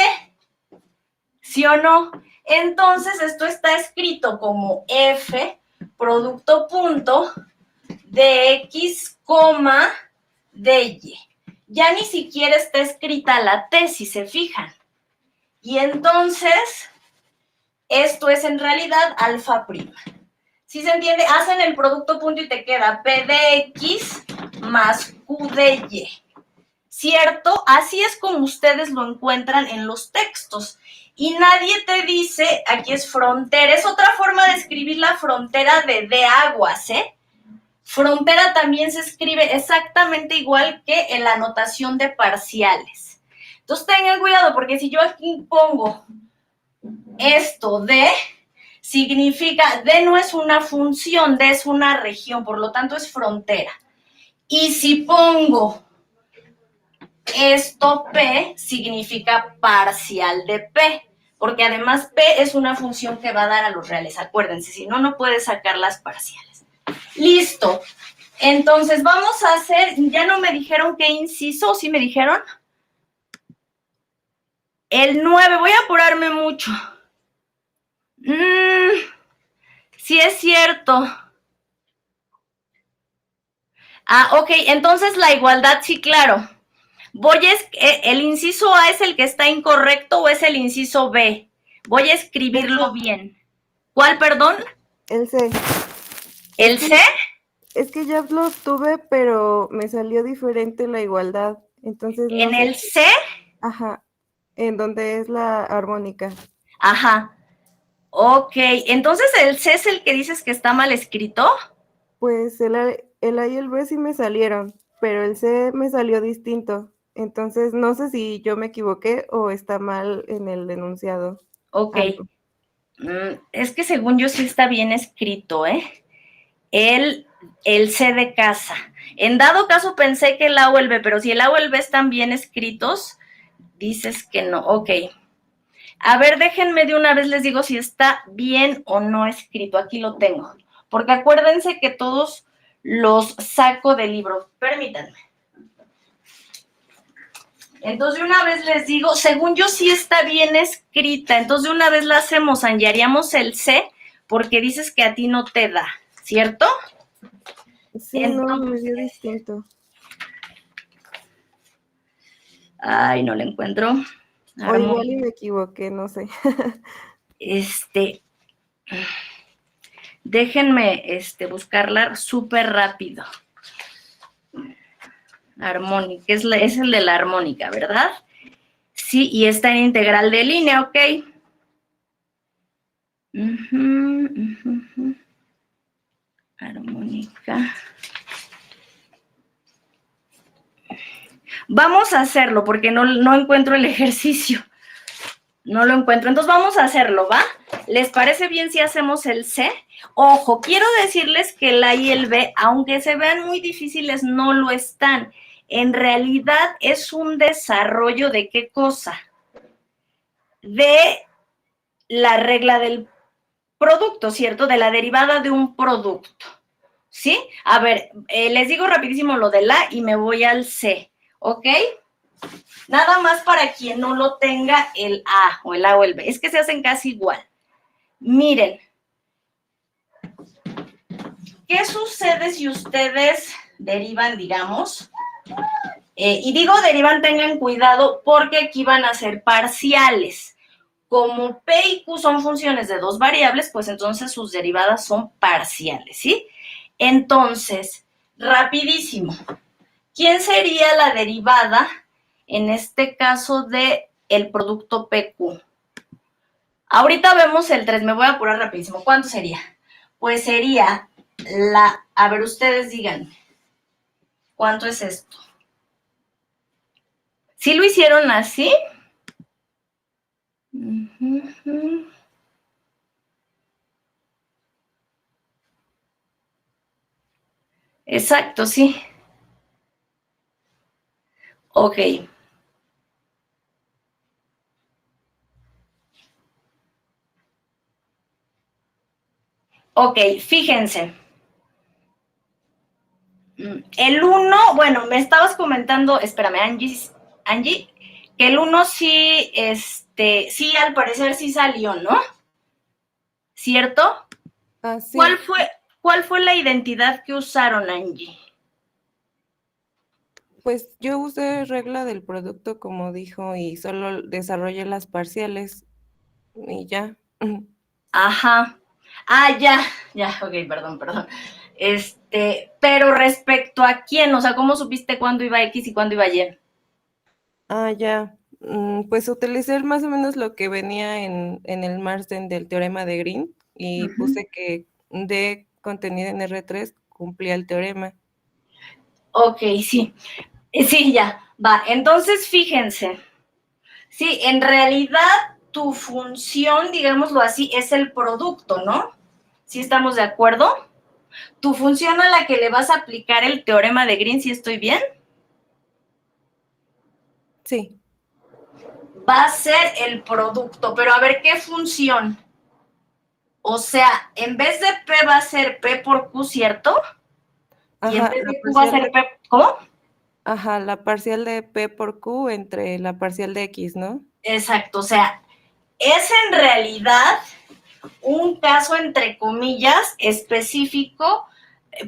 [SPEAKER 1] ¿sí o no? Entonces, esto está escrito como F, producto punto, de X, de Y. Ya ni siquiera está escrita la T, si se fijan. Y entonces, esto es en realidad alfa prima. ¿Sí se entiende? Hacen el producto punto y te queda P de X más Q de Y. ¿Cierto? Así es como ustedes lo encuentran en los textos. Y nadie te dice, aquí es frontera, es otra forma de escribir la frontera de aguas, ¿eh? Frontera también se escribe exactamente igual que en la notación de parciales. Entonces tengan cuidado, porque si yo aquí pongo esto de, significa, D no es una función, D es una región, por lo tanto es frontera. Y si pongo esto P, significa parcial de P, porque además P es una función que va a dar a los reales. Acuérdense, si no, no puedes sacar las parciales. Listo. Entonces vamos a hacer, ya no me dijeron qué inciso, ¿sí me dijeron? El 9, voy a apurarme mucho. Sí es cierto. Ok, entonces la igualdad, sí, claro. ¿El inciso A es el que está incorrecto o es el inciso B? Voy a escribirlo bien. ¿Cuál, perdón?
[SPEAKER 3] El C.
[SPEAKER 1] ¿El C?
[SPEAKER 3] Es que ya los tuve, pero me salió diferente la igualdad. Entonces no
[SPEAKER 1] ¿En
[SPEAKER 3] sé.
[SPEAKER 1] el C?
[SPEAKER 3] Ajá. En donde es la armónica.
[SPEAKER 1] Ajá. Ok, entonces el C es el que dices que está mal escrito.
[SPEAKER 3] Pues el A y el B sí me salieron, pero el C me salió distinto. Entonces no sé si yo me equivoqué o está mal en el enunciado.
[SPEAKER 1] Ok. Es que según yo sí está bien escrito, ¿eh? El C de casa. En dado caso pensé que el A o el B, pero si el A o el B están bien escritos, dices que no. Ok. A ver, déjenme de una vez les digo si está bien o no escrito. Aquí lo tengo. Porque acuérdense que todos los saco del libro. Permítanme. Entonces, de una vez les digo, según yo sí está bien escrita. Entonces, de una vez la hacemos, Angie, haríamos el C, porque dices que a ti no te da, ¿cierto?
[SPEAKER 3] Sí, no, me dio distinto.
[SPEAKER 1] Ay, no le encuentro.
[SPEAKER 3] O igual y me equivoqué, no sé.
[SPEAKER 1] Déjenme buscarla súper rápido. Armónica, es el de la armónica, ¿verdad? Sí, y está en integral de línea, ok. Armónica. Vamos a hacerlo porque no encuentro el ejercicio. No lo encuentro. Entonces vamos a hacerlo, ¿va? ¿Les parece bien si hacemos el C? Ojo, quiero decirles que el A y el B, aunque se vean muy difíciles, no lo están. En realidad es un desarrollo de ¿qué cosa? De la regla del producto, ¿cierto? De la derivada de un producto. ¿Sí? A ver, les digo rapidísimo lo del A y me voy al C, ¿ok? Nada más para quien no lo tenga el A o el A o el B. Es que se hacen casi igual. Miren, ¿qué sucede si ustedes derivan, digamos? Y digo derivan, tengan cuidado porque aquí van a ser parciales. Como P y Q son funciones de dos variables, pues entonces sus derivadas son parciales, ¿sí? Entonces, rapidísimo. ¿Quién sería la derivada, en este caso, de el producto PQ? Ahorita vemos el 3, me voy a apurar rapidísimo. ¿Cuánto sería? Pues sería a ver, ustedes digan, ¿cuánto es esto? ¿Sí lo hicieron así? Exacto, sí. Ok. Ok, fíjense. El 1, bueno, me estabas comentando, espérame, Angie, que el 1 sí, sí, al parecer sí salió, ¿no? ¿Cierto?
[SPEAKER 3] Sí.
[SPEAKER 1] ¿Cuál fue la identidad que usaron, Angie?
[SPEAKER 3] Pues yo usé regla del producto, como dijo, y solo desarrollé las parciales y ya.
[SPEAKER 1] Ajá. Ya, ok, perdón. Pero respecto a quién, o sea, ¿cómo supiste cuándo iba X y cuándo iba Y?
[SPEAKER 3] Ya. Pues utilicé más o menos lo que venía en el margen del teorema de Green y puse que D contenida en R3 cumplía el teorema.
[SPEAKER 1] Ok, sí. Sí, ya, va. Entonces, fíjense. Sí, en realidad tu función, digámoslo así, es el producto, ¿no? ¿Sí estamos de acuerdo? Tu función a la que le vas a aplicar el teorema de Green, ¿sí estoy bien?
[SPEAKER 3] Sí.
[SPEAKER 1] Va a ser el producto, pero a ver, ¿qué función? O sea, en vez de P va a ser P por Q, ¿cierto? Y en
[SPEAKER 3] Ajá,
[SPEAKER 1] vez
[SPEAKER 3] la
[SPEAKER 1] de Q va a
[SPEAKER 3] parcial
[SPEAKER 1] ser P, ¿cómo?
[SPEAKER 3] ajá, la parcial de P por Q entre la parcial de X, ¿no?
[SPEAKER 1] Exacto, o sea, es en realidad un caso, entre comillas, específico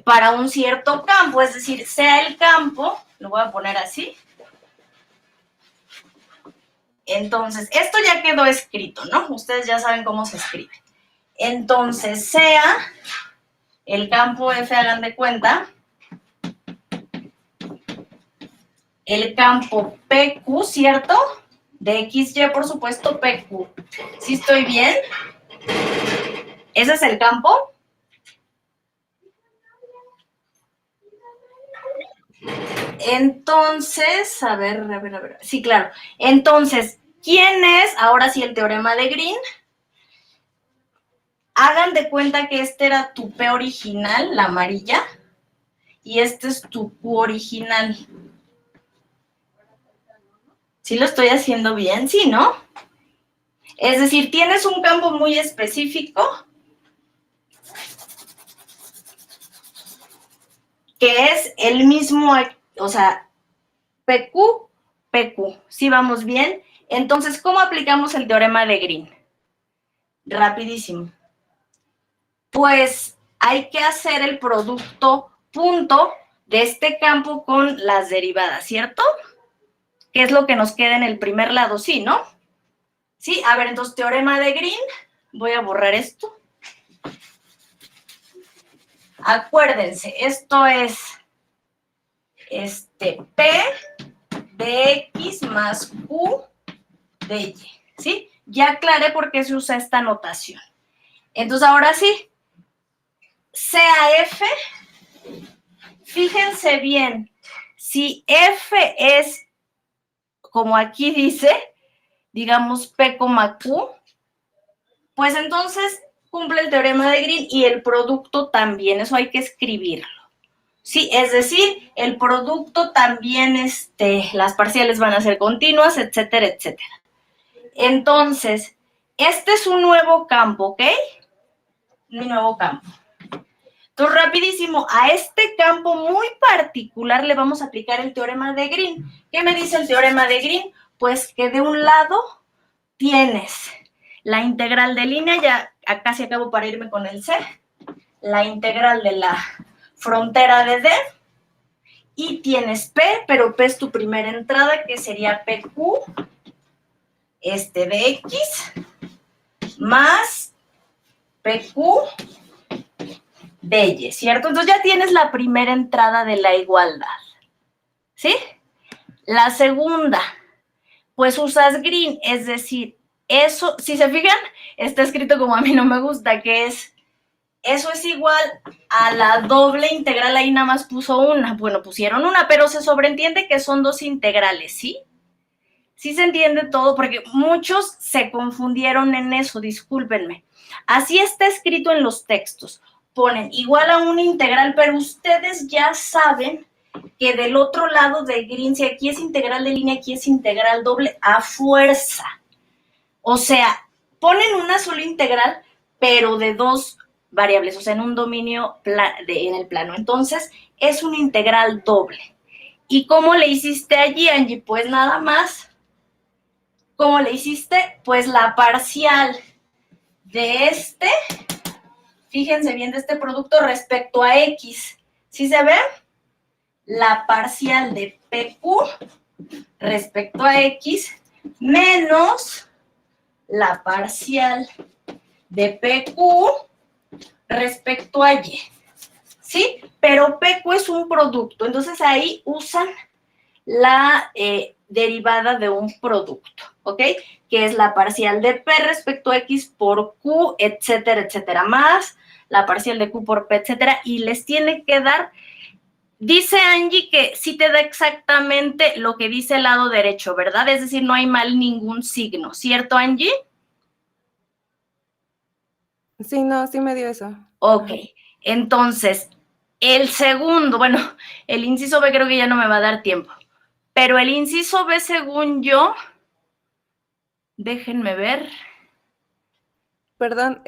[SPEAKER 1] para un cierto campo, es decir, sea el campo, lo voy a poner así. Entonces, esto ya quedó escrito, ¿no? Ustedes ya saben cómo se escribe. Entonces, sea el campo F, hagan de cuenta, el campo PQ, ¿cierto? De XY, por supuesto, PQ. ¿Sí estoy bien? ¿Ese es el campo? Entonces, a ver. Sí, claro. Entonces, ¿quién es ahora sí el teorema de Green? Hagan de cuenta que este era tu P original, la amarilla, y este es tu Q original. ¿Sí lo estoy haciendo bien? Sí, ¿no? Es decir, tienes un campo muy específico que es el mismo, o sea, PQ, PQ. ¿Sí vamos bien? Entonces, ¿cómo aplicamos el teorema de Green? Rapidísimo. Pues hay que hacer el producto punto de este campo con las derivadas, ¿cierto? ¿Qué es lo que nos queda en el primer lado? Sí, ¿no? Sí, a ver, entonces, teorema de Green. Voy a borrar esto. Acuérdense, esto es P de X más Q de Y, ¿sí? Ya aclaré por qué se usa esta notación. Entonces, ahora sí, sea F, fíjense bien, si F es, como aquí dice, digamos P, Q, pues entonces cumple el teorema de Green y el producto también, eso hay que escribirlo. Sí, es decir, el producto también, las parciales van a ser continuas, etcétera, etcétera. Entonces, este es un nuevo campo, ¿ok? Un nuevo campo. Entonces, rapidísimo, a este campo muy particular le vamos a aplicar el teorema de Green. ¿Qué me dice el teorema de Green? Pues que de un lado tienes la integral de línea, ya casi acabo para irme con el C, la integral de la frontera de D, y tienes P, pero P es tu primera entrada, que sería PQ, de X, más PQ de Y, ¿cierto? Entonces ya tienes la primera entrada de la igualdad, ¿sí? La segunda, pues usas Green, es decir, eso, si se fijan, está escrito como a mí no me gusta, que es, eso es igual a la doble integral, ahí nada más puso una, bueno, pusieron una, pero se sobreentiende que son dos integrales, ¿sí? Sí se entiende todo, porque muchos se confundieron en eso, discúlpenme. Así está escrito en los textos. Ponen igual a una integral, pero ustedes ya saben que del otro lado de Green, si aquí es integral de línea, aquí es integral doble a fuerza. O sea, ponen una sola integral, pero de dos variables, o sea, en un dominio en el plano. Entonces, es una integral doble. ¿Y cómo le hiciste allí, Angie? Pues nada más. ¿Cómo le hiciste? Pues la parcial de fíjense bien, de este producto respecto a X. ¿Sí se ve? La parcial de PQ respecto a X menos la parcial de PQ respecto a Y. ¿Sí? Pero PQ es un producto, entonces ahí usan la derivada de un producto, ¿ok? Que es la parcial de P respecto a X por Q, etcétera, etcétera, más la parcial de Q por P, etcétera, y les tiene que dar, dice Angie que sí te da exactamente lo que dice el lado derecho, ¿verdad? Es decir, no hay mal ningún signo, ¿cierto, Angie?
[SPEAKER 3] Sí, no, sí me dio eso.
[SPEAKER 1] Ok,
[SPEAKER 3] Ajá.
[SPEAKER 1] Entonces, el segundo, bueno, el inciso B creo que ya no me va a dar tiempo, pero el inciso B, según yo, déjenme ver.
[SPEAKER 3] Perdón,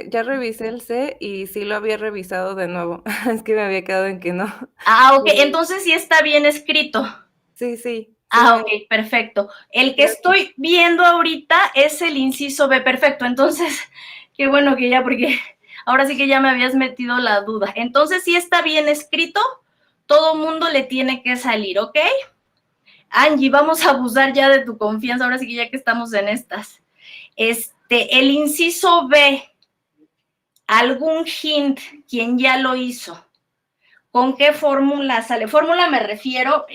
[SPEAKER 3] ya revisé el C y sí lo había revisado de nuevo. Es que me había quedado en que no.
[SPEAKER 1] Ah, ok,
[SPEAKER 3] Pero
[SPEAKER 1] entonces sí está bien escrito.
[SPEAKER 3] sí,
[SPEAKER 1] Ah,
[SPEAKER 3] me
[SPEAKER 1] ok, perfecto. El que
[SPEAKER 3] gracias.
[SPEAKER 1] estoy viendo ahorita es el inciso B, perfecto. Entonces, qué bueno que ya, porque ahora sí que ya me habías metido la duda. Entonces, sí está bien escrito, todo mundo le tiene que salir, ¿ok? Angie, vamos a abusar ya de tu confianza, ahora sí que ya que estamos en estas. El inciso B, algún hint, quien ya lo hizo. ¿Con qué fórmula sale? Fórmula me refiero,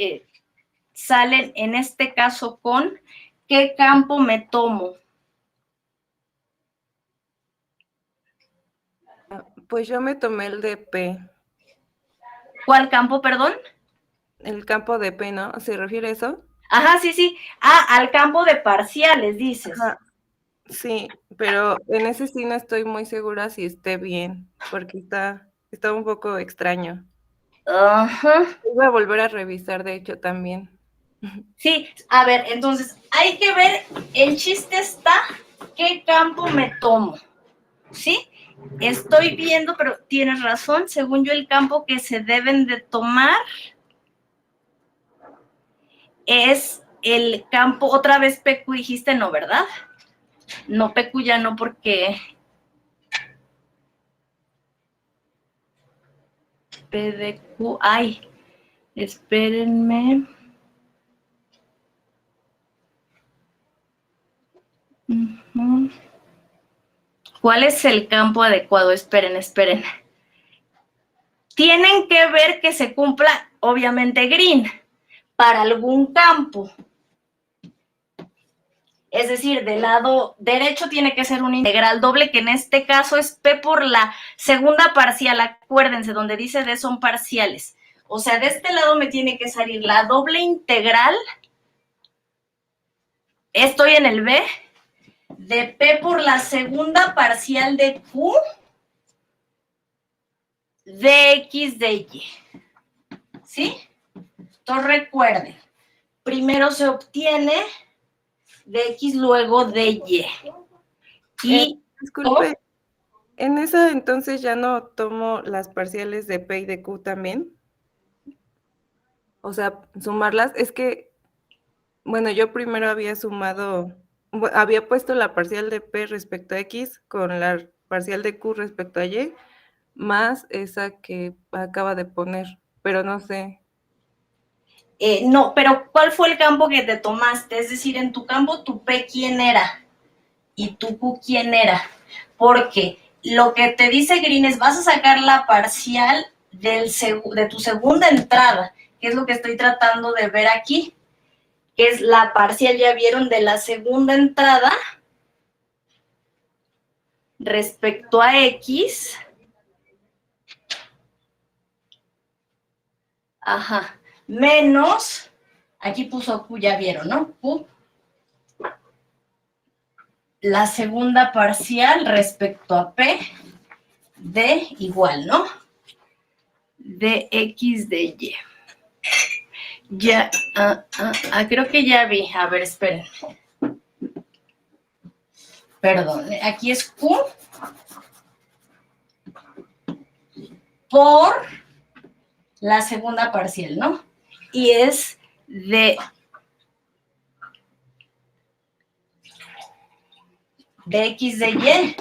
[SPEAKER 1] salen en este caso con ¿qué campo me tomo?
[SPEAKER 3] Pues yo me tomé el de P,
[SPEAKER 1] ¿Cuál campo, perdón?
[SPEAKER 3] el campo de P, ¿no? ¿Se refiere a eso?
[SPEAKER 1] Ajá, sí, sí. Ah, al campo de parciales, dices.
[SPEAKER 3] Ajá, sí, pero en ese sí no estoy muy segura si esté bien, porque está un poco extraño.
[SPEAKER 1] Ajá.
[SPEAKER 3] Voy a volver a revisar, de hecho, también.
[SPEAKER 1] Sí, a ver, entonces hay que ver, el chiste está, ¿qué campo me tomo? ¿Sí? Estoy viendo, pero tienes razón, según yo el campo que se deben de tomar es el campo, otra vez PQ dijiste, no, ¿verdad? No, PQ ya no, porque PDQ, ay, espérenme. Uh-huh. ¿Cuál es el campo adecuado? Esperen. Tienen que ver que se cumpla, obviamente, green para algún campo. Es decir, del lado derecho tiene que ser un integral doble, que en este caso es P por la segunda parcial. Acuérdense, donde dice D son parciales. O sea, de este lado me tiene que salir la doble integral. Estoy en el B, de P por la segunda parcial de Q, de X de Y. ¿Sí? Entonces recuerden, primero se obtiene de X, luego de Y. Y
[SPEAKER 3] Disculpe, en esa entonces ya no tomo las parciales de P y de Q también. O sea, sumarlas, es que, bueno, yo primero había sumado, había puesto la parcial de P respecto a X con la parcial de Q respecto a Y, más esa que acaba de poner, pero no sé.
[SPEAKER 1] no, pero ¿cuál fue el campo que te tomaste? Es decir, en tu campo, tu P, ¿quién era? Y tu Q, ¿quién era? Porque lo que te dice Green es, vas a sacar la parcial de tu segunda entrada, que es lo que estoy tratando de ver aquí, que es la parcial, ya vieron, de la segunda entrada respecto a X. Ajá. Menos, aquí puso Q, ya vieron, ¿no? Q, la segunda parcial respecto a P de igual, ¿no? De X de Y. Ya, creo que ya vi. A ver, esperen. Perdón, aquí es Q por la segunda parcial, ¿no? Y es de X de Y.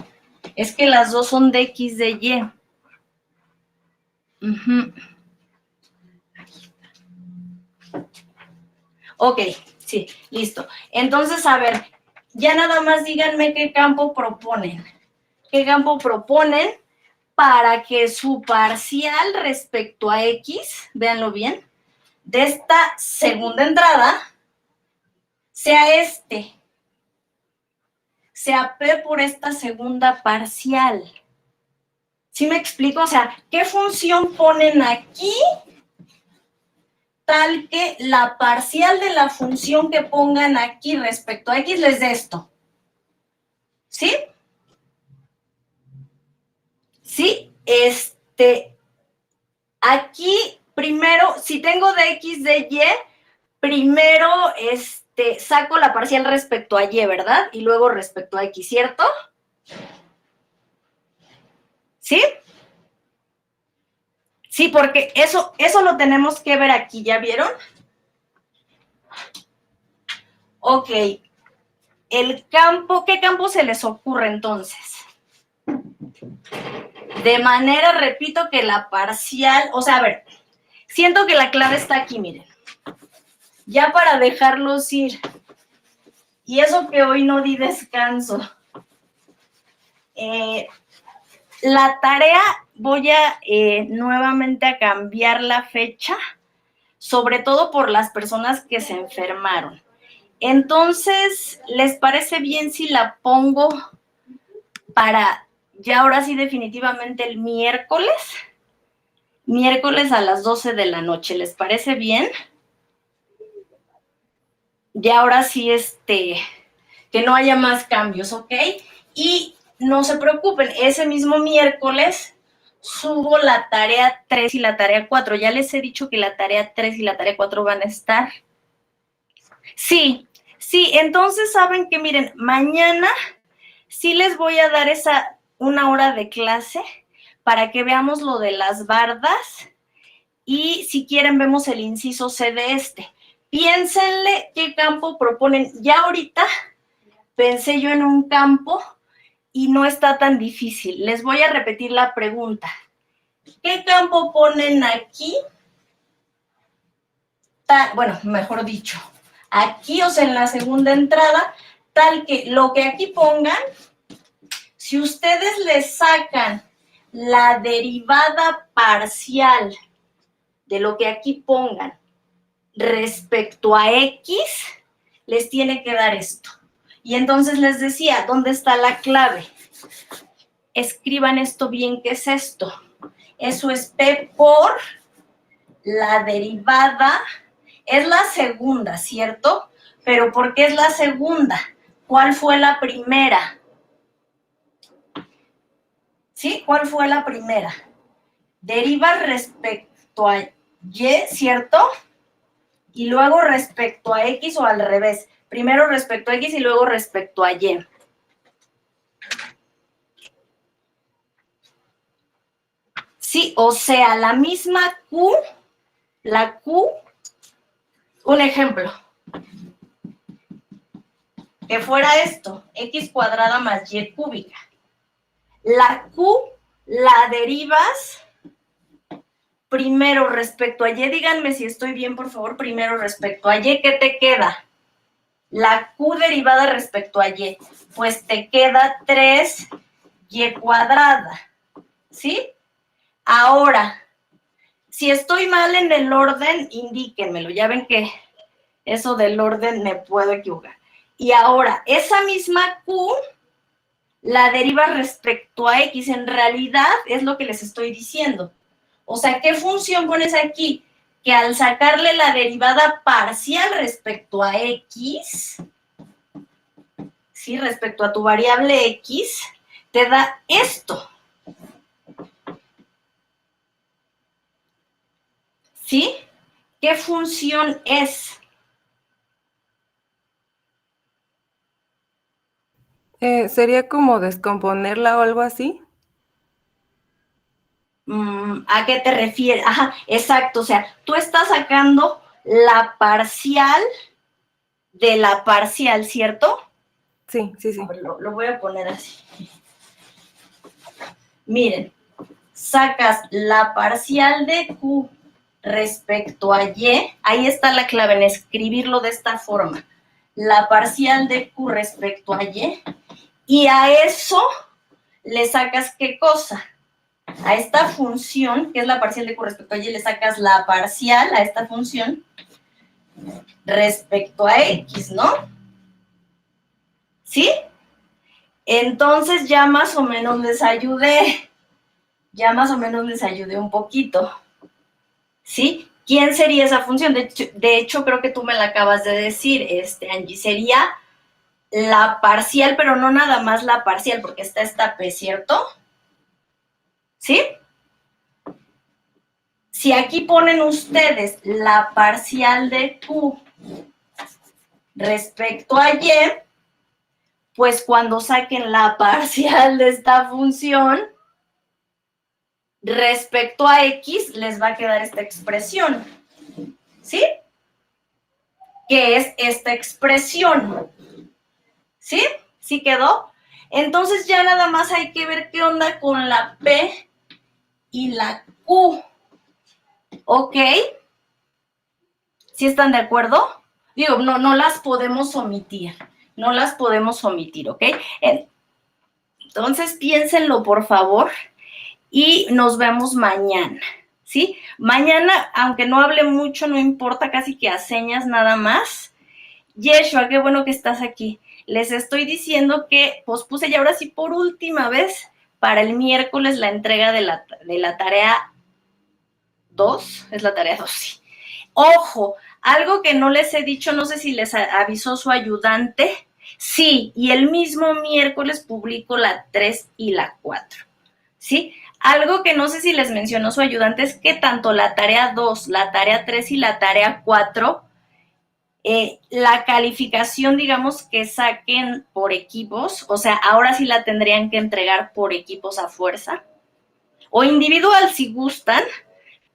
[SPEAKER 1] Es que las dos son de X de Y. Uh-huh. Ok, sí, listo. Entonces, a ver, ya nada más díganme qué campo proponen. ¿Qué campo proponen para que su parcial respecto a X, véanlo bien, de esta segunda entrada sea sea P por esta segunda parcial? ¿Sí me explico? O sea, ¿qué función ponen aquí tal que la parcial de la función que pongan aquí respecto a X les dé esto? ¿Sí? Sí, aquí primero, si tengo de X, de Y, primero saco la parcial respecto a Y, ¿verdad? Y luego respecto a X, ¿cierto? ¿Sí? Sí, porque eso lo tenemos que ver aquí, ¿ya vieron? Ok. El campo, ¿qué campo se les ocurre entonces? De manera, repito, que la parcial, o sea, a ver, siento que la clave está aquí, miren. Ya para dejarlos ir. Y eso que hoy no di descanso. La tarea, voy a nuevamente a cambiar la fecha, sobre todo por las personas que se enfermaron. Entonces, ¿les parece bien si la pongo para ya ahora sí definitivamente el miércoles? Miércoles a las 12 de la noche, ¿les parece bien? Ya ahora sí, que no haya más cambios, ¿ok? Y no se preocupen, ese mismo miércoles subo la tarea 3 y la tarea 4. Ya les he dicho que la tarea 3 y la tarea 4 van a estar. Sí, entonces saben que miren, mañana sí les voy a dar una hora de clase para que veamos lo de las bardas y si quieren vemos el inciso C de Piénsenle qué campo proponen. Ya ahorita pensé yo en un campo y no está tan difícil. Les voy a repetir la pregunta. ¿Qué campo ponen aquí? Bueno, mejor dicho, aquí, o sea, en la segunda entrada, tal que lo que aquí pongan, si ustedes le sacan la derivada parcial de lo que aquí pongan respecto a X, les tiene que dar esto. Y entonces les decía, ¿dónde está la clave? Escriban esto bien, ¿qué es esto? Eso es P por la derivada, es la segunda, ¿cierto? Pero ¿por qué es la segunda? ¿Cuál fue la primera? ¿Sí? ¿Cuál fue la primera? Deriva respecto a Y, ¿cierto? Y luego respecto a X o al revés. Primero respecto a X y luego respecto a Y. Sí, o sea, la misma Q, la Q, un ejemplo, que fuera esto, X cuadrada más Y cúbica. La Q la derivas primero respecto a Y, díganme si estoy bien, por favor, primero respecto a Y, ¿qué te queda? La Q derivada respecto a Y, pues te queda 3Y cuadrada, ¿sí? Ahora, si estoy mal en el orden, indíquenmelo, ya ven que eso del orden me puedo equivocar. Y ahora, esa misma Q la deriva respecto a X, en realidad es lo que les estoy diciendo. O sea, ¿qué función pones aquí? Que al sacarle la derivada parcial respecto a X, ¿sí? Respecto a tu variable X, te da esto. ¿Sí? ¿Qué función es?
[SPEAKER 3] ¿Sería como descomponerla o algo así?
[SPEAKER 1] ¿A qué te refieres? Ajá, exacto. O sea, tú estás sacando la parcial de la parcial, ¿cierto?
[SPEAKER 3] Sí, sí, sí.
[SPEAKER 1] A ver, lo voy a poner así. Miren, sacas la parcial de Q respecto a Y, ahí está la clave en escribirlo de esta forma. La parcial de Q respecto a Y a eso le sacas ¿qué cosa? A esta función, que es la parcial de Q respecto a Y, le sacas la parcial a esta función respecto a X, ¿no? ¿Sí? Entonces ya más o menos les ayudé. Ya más o menos les ayudé un poquito. ¿Sí? ¿Quién sería esa función? De hecho, creo que tú me la acabas de decir, Angie. Sería la parcial, pero no nada más la parcial, porque está esta P, ¿cierto? ¿Sí? Si aquí ponen ustedes la parcial de Q respecto a Y, pues cuando saquen la parcial de esta función respecto a X, les va a quedar esta expresión, ¿sí? Que es esta expresión, ¿sí? ¿Sí quedó? Entonces ya nada más hay que ver qué onda con la P y la Q, ¿ok? ¿Sí están de acuerdo? Digo, no las podemos omitir, ¿ok? Entonces piénsenlo, por favor, y nos vemos mañana, ¿sí? Mañana, aunque no hable mucho, no importa, casi que a señas nada más. Yeshua, qué bueno que estás aquí. Les estoy diciendo que pospuse ya ahora sí por última vez para el miércoles la entrega de la tarea 2, es la tarea 2, sí. Ojo, algo que no les he dicho, no sé si les avisó su ayudante, sí, y el mismo miércoles publico la 3 y la 4, ¿sí? Algo que no sé si les mencionó su ayudante es que tanto la tarea 2, la tarea 3 y la tarea 4, la calificación, digamos, que saquen por equipos, o sea, ahora sí la tendrían que entregar por equipos a fuerza, o individual si gustan,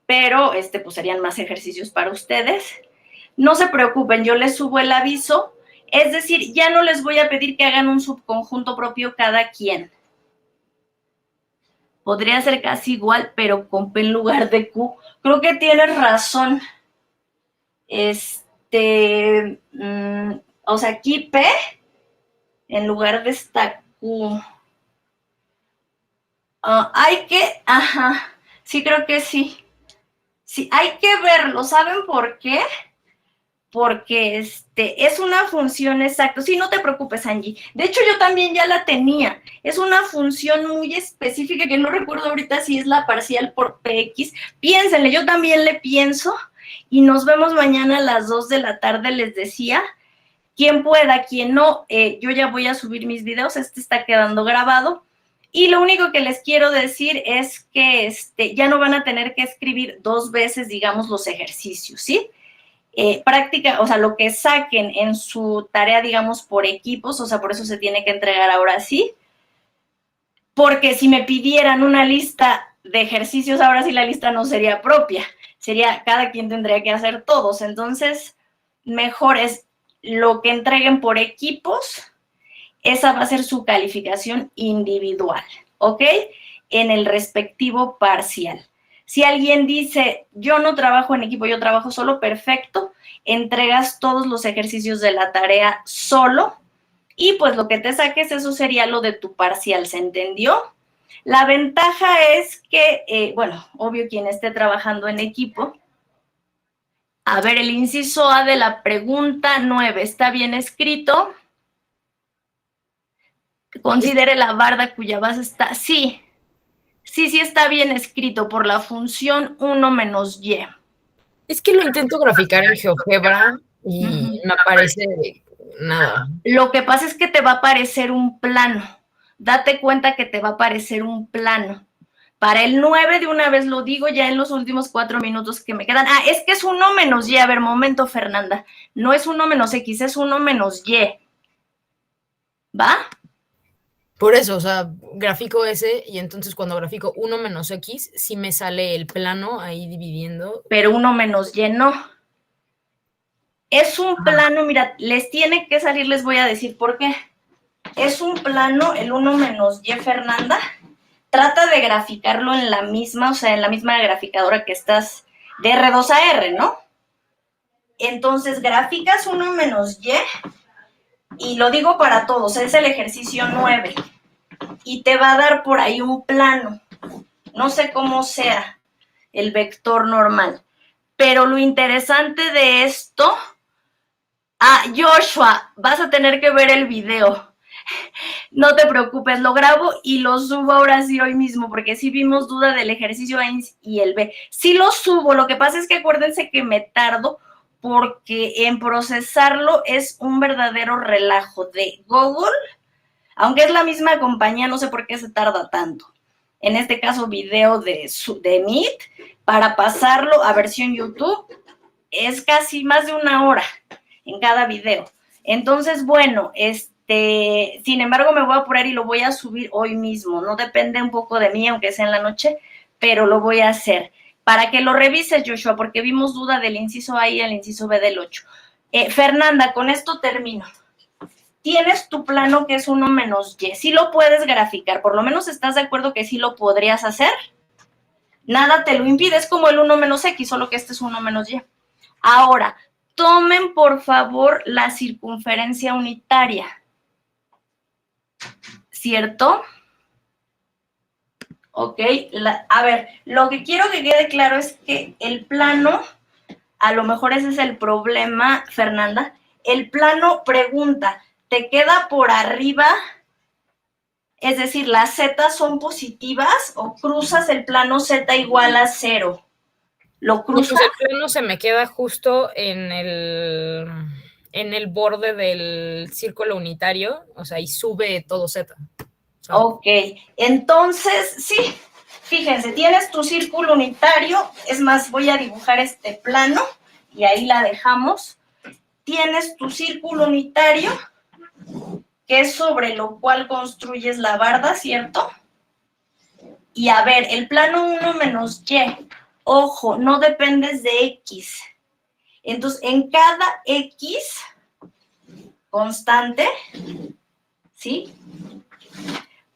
[SPEAKER 1] pero pues serían más ejercicios para ustedes. No se preocupen, yo les subo el aviso, es decir, ya no les voy a pedir que hagan un subconjunto propio cada quien. Podría ser casi igual, pero con P en lugar de Q. Creo que tienes razón. O sea, aquí P en lugar de esta Q. Hay que, sí creo que sí. Sí, hay que verlo, ¿saben por qué? Porque es una función exacta. Sí, no te preocupes, Angie. De hecho, yo también ya la tenía. Es una función muy específica que no recuerdo ahorita si es la parcial por PX. Piénsenle, yo también le pienso y nos vemos mañana a las 2 de la tarde, les decía. Quien pueda, quien no, yo ya voy a subir mis videos, está quedando grabado. Y lo único que les quiero decir es que ya no van a tener que escribir 2 veces, digamos, los ejercicios, ¿sí? Práctica, o sea, lo que saquen en su tarea, digamos, por equipos, o sea, por eso se tiene que entregar ahora sí, porque si me pidieran una lista de ejercicios, ahora sí la lista no sería propia, sería, cada quien tendría que hacer todos, entonces, mejor es lo que entreguen por equipos, esa va a ser su calificación individual, ¿ok? En el respectivo parcial. Si alguien dice, yo no trabajo en equipo, yo trabajo solo, perfecto, entregas todos los ejercicios de la tarea solo y pues lo que te saques, eso sería lo de tu parcial, ¿se entendió? La ventaja es que, bueno, obvio quien esté trabajando en equipo. A ver, el inciso A de la pregunta 9, ¿está bien escrito? Considere la barda cuya base está, sí está bien escrito por la función 1 menos y.
[SPEAKER 4] Es que lo intento graficar en GeoGebra y me aparece nada.
[SPEAKER 1] Lo que pasa es que te va a aparecer un plano. Date cuenta que te va a aparecer un plano. Para el 9, de una vez lo digo ya en los últimos 4 minutos que me quedan. Es que es 1 menos y. A ver, momento, Fernanda. No es 1 menos X, es 1 menos Y. ¿Va?
[SPEAKER 4] Por eso, o sea, grafico ese y entonces cuando grafico 1 menos X, sí me sale el plano ahí dividiendo.
[SPEAKER 1] Pero 1 menos Y no. Es un plano, mira, les tiene que salir, les voy a decir por qué. Es un plano, el 1 menos Y, Fernanda. Trata de graficarlo en la misma, o sea, en la misma graficadora que estás de R2 a R, ¿no? Entonces, graficas 1 menos Y, y lo digo para todos, es el ejercicio 9, y te va a dar por ahí un plano. No sé cómo sea el vector normal, pero lo interesante de esto... Joshua, vas a tener que ver el video. No te preocupes, lo grabo y lo subo ahora sí hoy mismo, porque sí vimos duda del ejercicio A y el B. Sí lo subo, lo que pasa es que acuérdense que me tardo porque en procesarlo es un verdadero relajo de Google, aunque es la misma compañía, no sé por qué se tarda tanto. en este caso video de Meet, para pasarlo a versión YouTube, es casi más de 1 hora en cada video. Entonces, bueno, sin embargo, me voy a apurar y lo voy a subir hoy mismo. No depende un poco de mí, aunque sea en la noche, pero lo voy a hacer. Para que lo revises, Joshua, porque vimos duda del inciso A y el inciso B del 8. Fernanda, con esto termino. Tienes tu plano que es 1 menos y. Sí lo puedes graficar, por lo menos estás de acuerdo que sí lo podrías hacer. Nada te lo impide, es como el 1 menos x, solo que este es 1 menos y. Ahora, tomen por favor la circunferencia unitaria. ¿Cierto? Ok, a ver, lo que quiero que quede claro es que el plano, a lo mejor ese es el problema, Fernanda, el plano pregunta, ¿te queda por arriba? Es decir, ¿las z son positivas o cruzas el plano z igual a 0? ¿Lo cruzas?
[SPEAKER 4] No, pues el plano se me queda justo en el borde del círculo unitario, o sea, y sube todo z. O sea,
[SPEAKER 1] ok, entonces, sí, fíjense, tienes tu círculo unitario, es más, voy a dibujar este plano y ahí la dejamos. Tienes tu círculo unitario, que es sobre lo cual construyes la barda, ¿cierto? Y a ver, el plano 1 menos y, ojo, no dependes de x. Entonces, en cada x constante, ¿sí?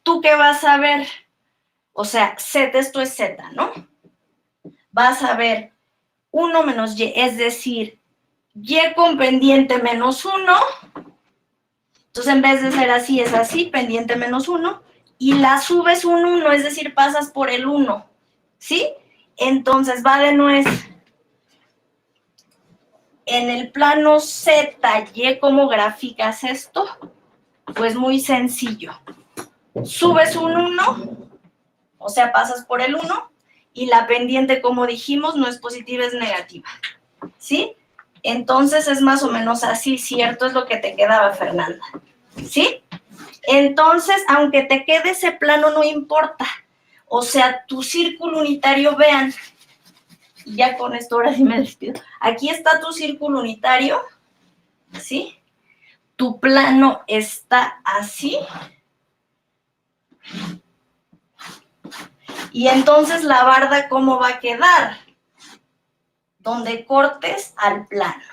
[SPEAKER 1] ¿Tú qué vas a ver? O sea, z, esto es z, ¿no? Vas a ver 1 menos y, es decir, y con pendiente menos 1. Entonces, en vez de ser así, es así, pendiente menos 1. Y la subes un 1, es decir, pasas por el 1, ¿sí? Entonces, va de nuez. En el plano Z, Y, ¿cómo graficas esto? Pues muy sencillo. Subes un 1, o sea, pasas por el 1, y la pendiente, como dijimos, no es positiva, es negativa, ¿sí? Entonces, es más o menos así, ¿cierto? Es lo que te quedaba, Fernanda, ¿sí? Entonces, aunque te quede ese plano, no importa. O sea, tu círculo unitario, vean, y ya con esto ahora sí me despido. Aquí está tu círculo unitario, ¿sí? Tu plano está así. Y entonces la barda, ¿cómo va a quedar? Donde cortes al plano.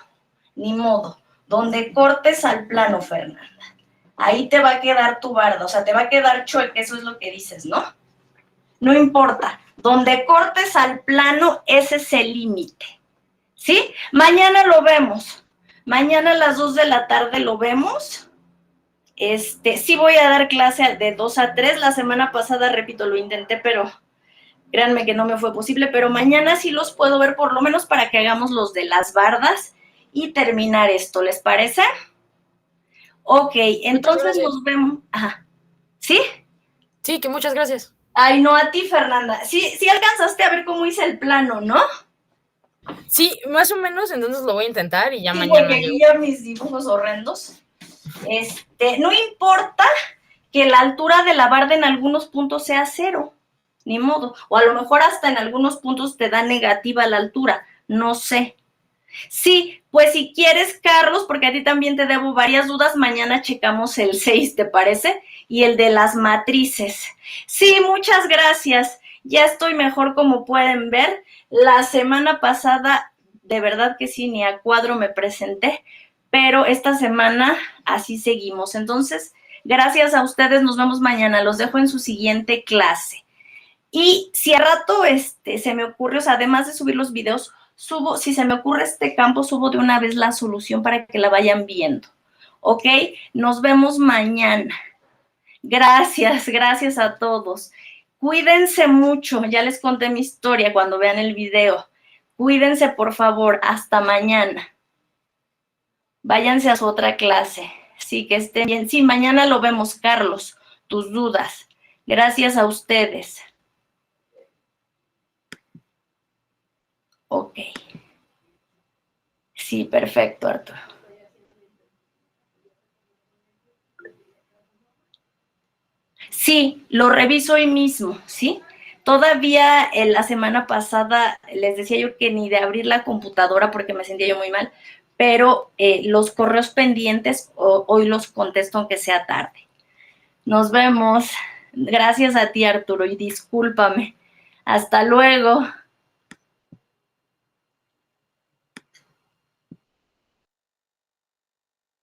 [SPEAKER 1] Ni modo. Donde cortes al plano, Fernanda. Ahí te va a quedar tu barda. O sea, te va a quedar chueca, eso es lo que dices, ¿no? No importa. Donde cortes al plano, ese es el límite. ¿Sí? Mañana lo vemos. Mañana a las 2 de la tarde lo vemos. Sí voy a dar clase de 2 a 3. La semana pasada, repito, lo intenté, pero créanme que no me fue posible. Pero mañana sí los puedo ver, por lo menos para que hagamos los de las bardas y terminar esto. ¿Les parece? Ok, entonces nos vemos. Ajá. ¿Sí?
[SPEAKER 4] Sí, que muchas gracias.
[SPEAKER 1] Ay, no, a ti, Fernanda. Sí alcanzaste a ver cómo hice el plano, ¿no?
[SPEAKER 4] Sí, más o menos, entonces lo voy a intentar y ya
[SPEAKER 1] Sí,
[SPEAKER 4] mañana.
[SPEAKER 1] porque aquí ya mis dibujos horrendos. No importa que la altura de la barda en algunos puntos sea 0, ni modo. O a lo mejor hasta en algunos puntos te da negativa la altura, no sé. Sí, pues si quieres, Carlos, porque a ti también te debo varias dudas, mañana checamos el 6, ¿te parece? Y el de las matrices. Sí, muchas gracias. Ya estoy mejor, como pueden ver. La semana pasada, de verdad que sí, ni a cuadro me presenté, pero esta semana así seguimos. Entonces, gracias a ustedes, nos vemos mañana. Los dejo en su siguiente clase. Y si a rato se me ocurre, o sea, además de subir los videos, subo, si se me ocurre este campo, subo de una vez la solución para que la vayan viendo. ¿Ok? Nos vemos mañana. Gracias a todos. Cuídense mucho, ya les conté mi historia cuando vean el video. Cuídense, por favor, hasta mañana. Váyanse a su otra clase. Sí, que estén bien. Sí, mañana lo vemos, Carlos, tus dudas. Gracias a ustedes. Ok. Sí, perfecto, Arturo. Sí, lo reviso hoy mismo, ¿sí? Todavía la semana pasada les decía yo que ni de abrir la computadora porque me sentía yo muy mal, pero los correos pendientes hoy los contesto aunque sea tarde. Nos vemos. Gracias a ti, Arturo, y discúlpame. Hasta luego.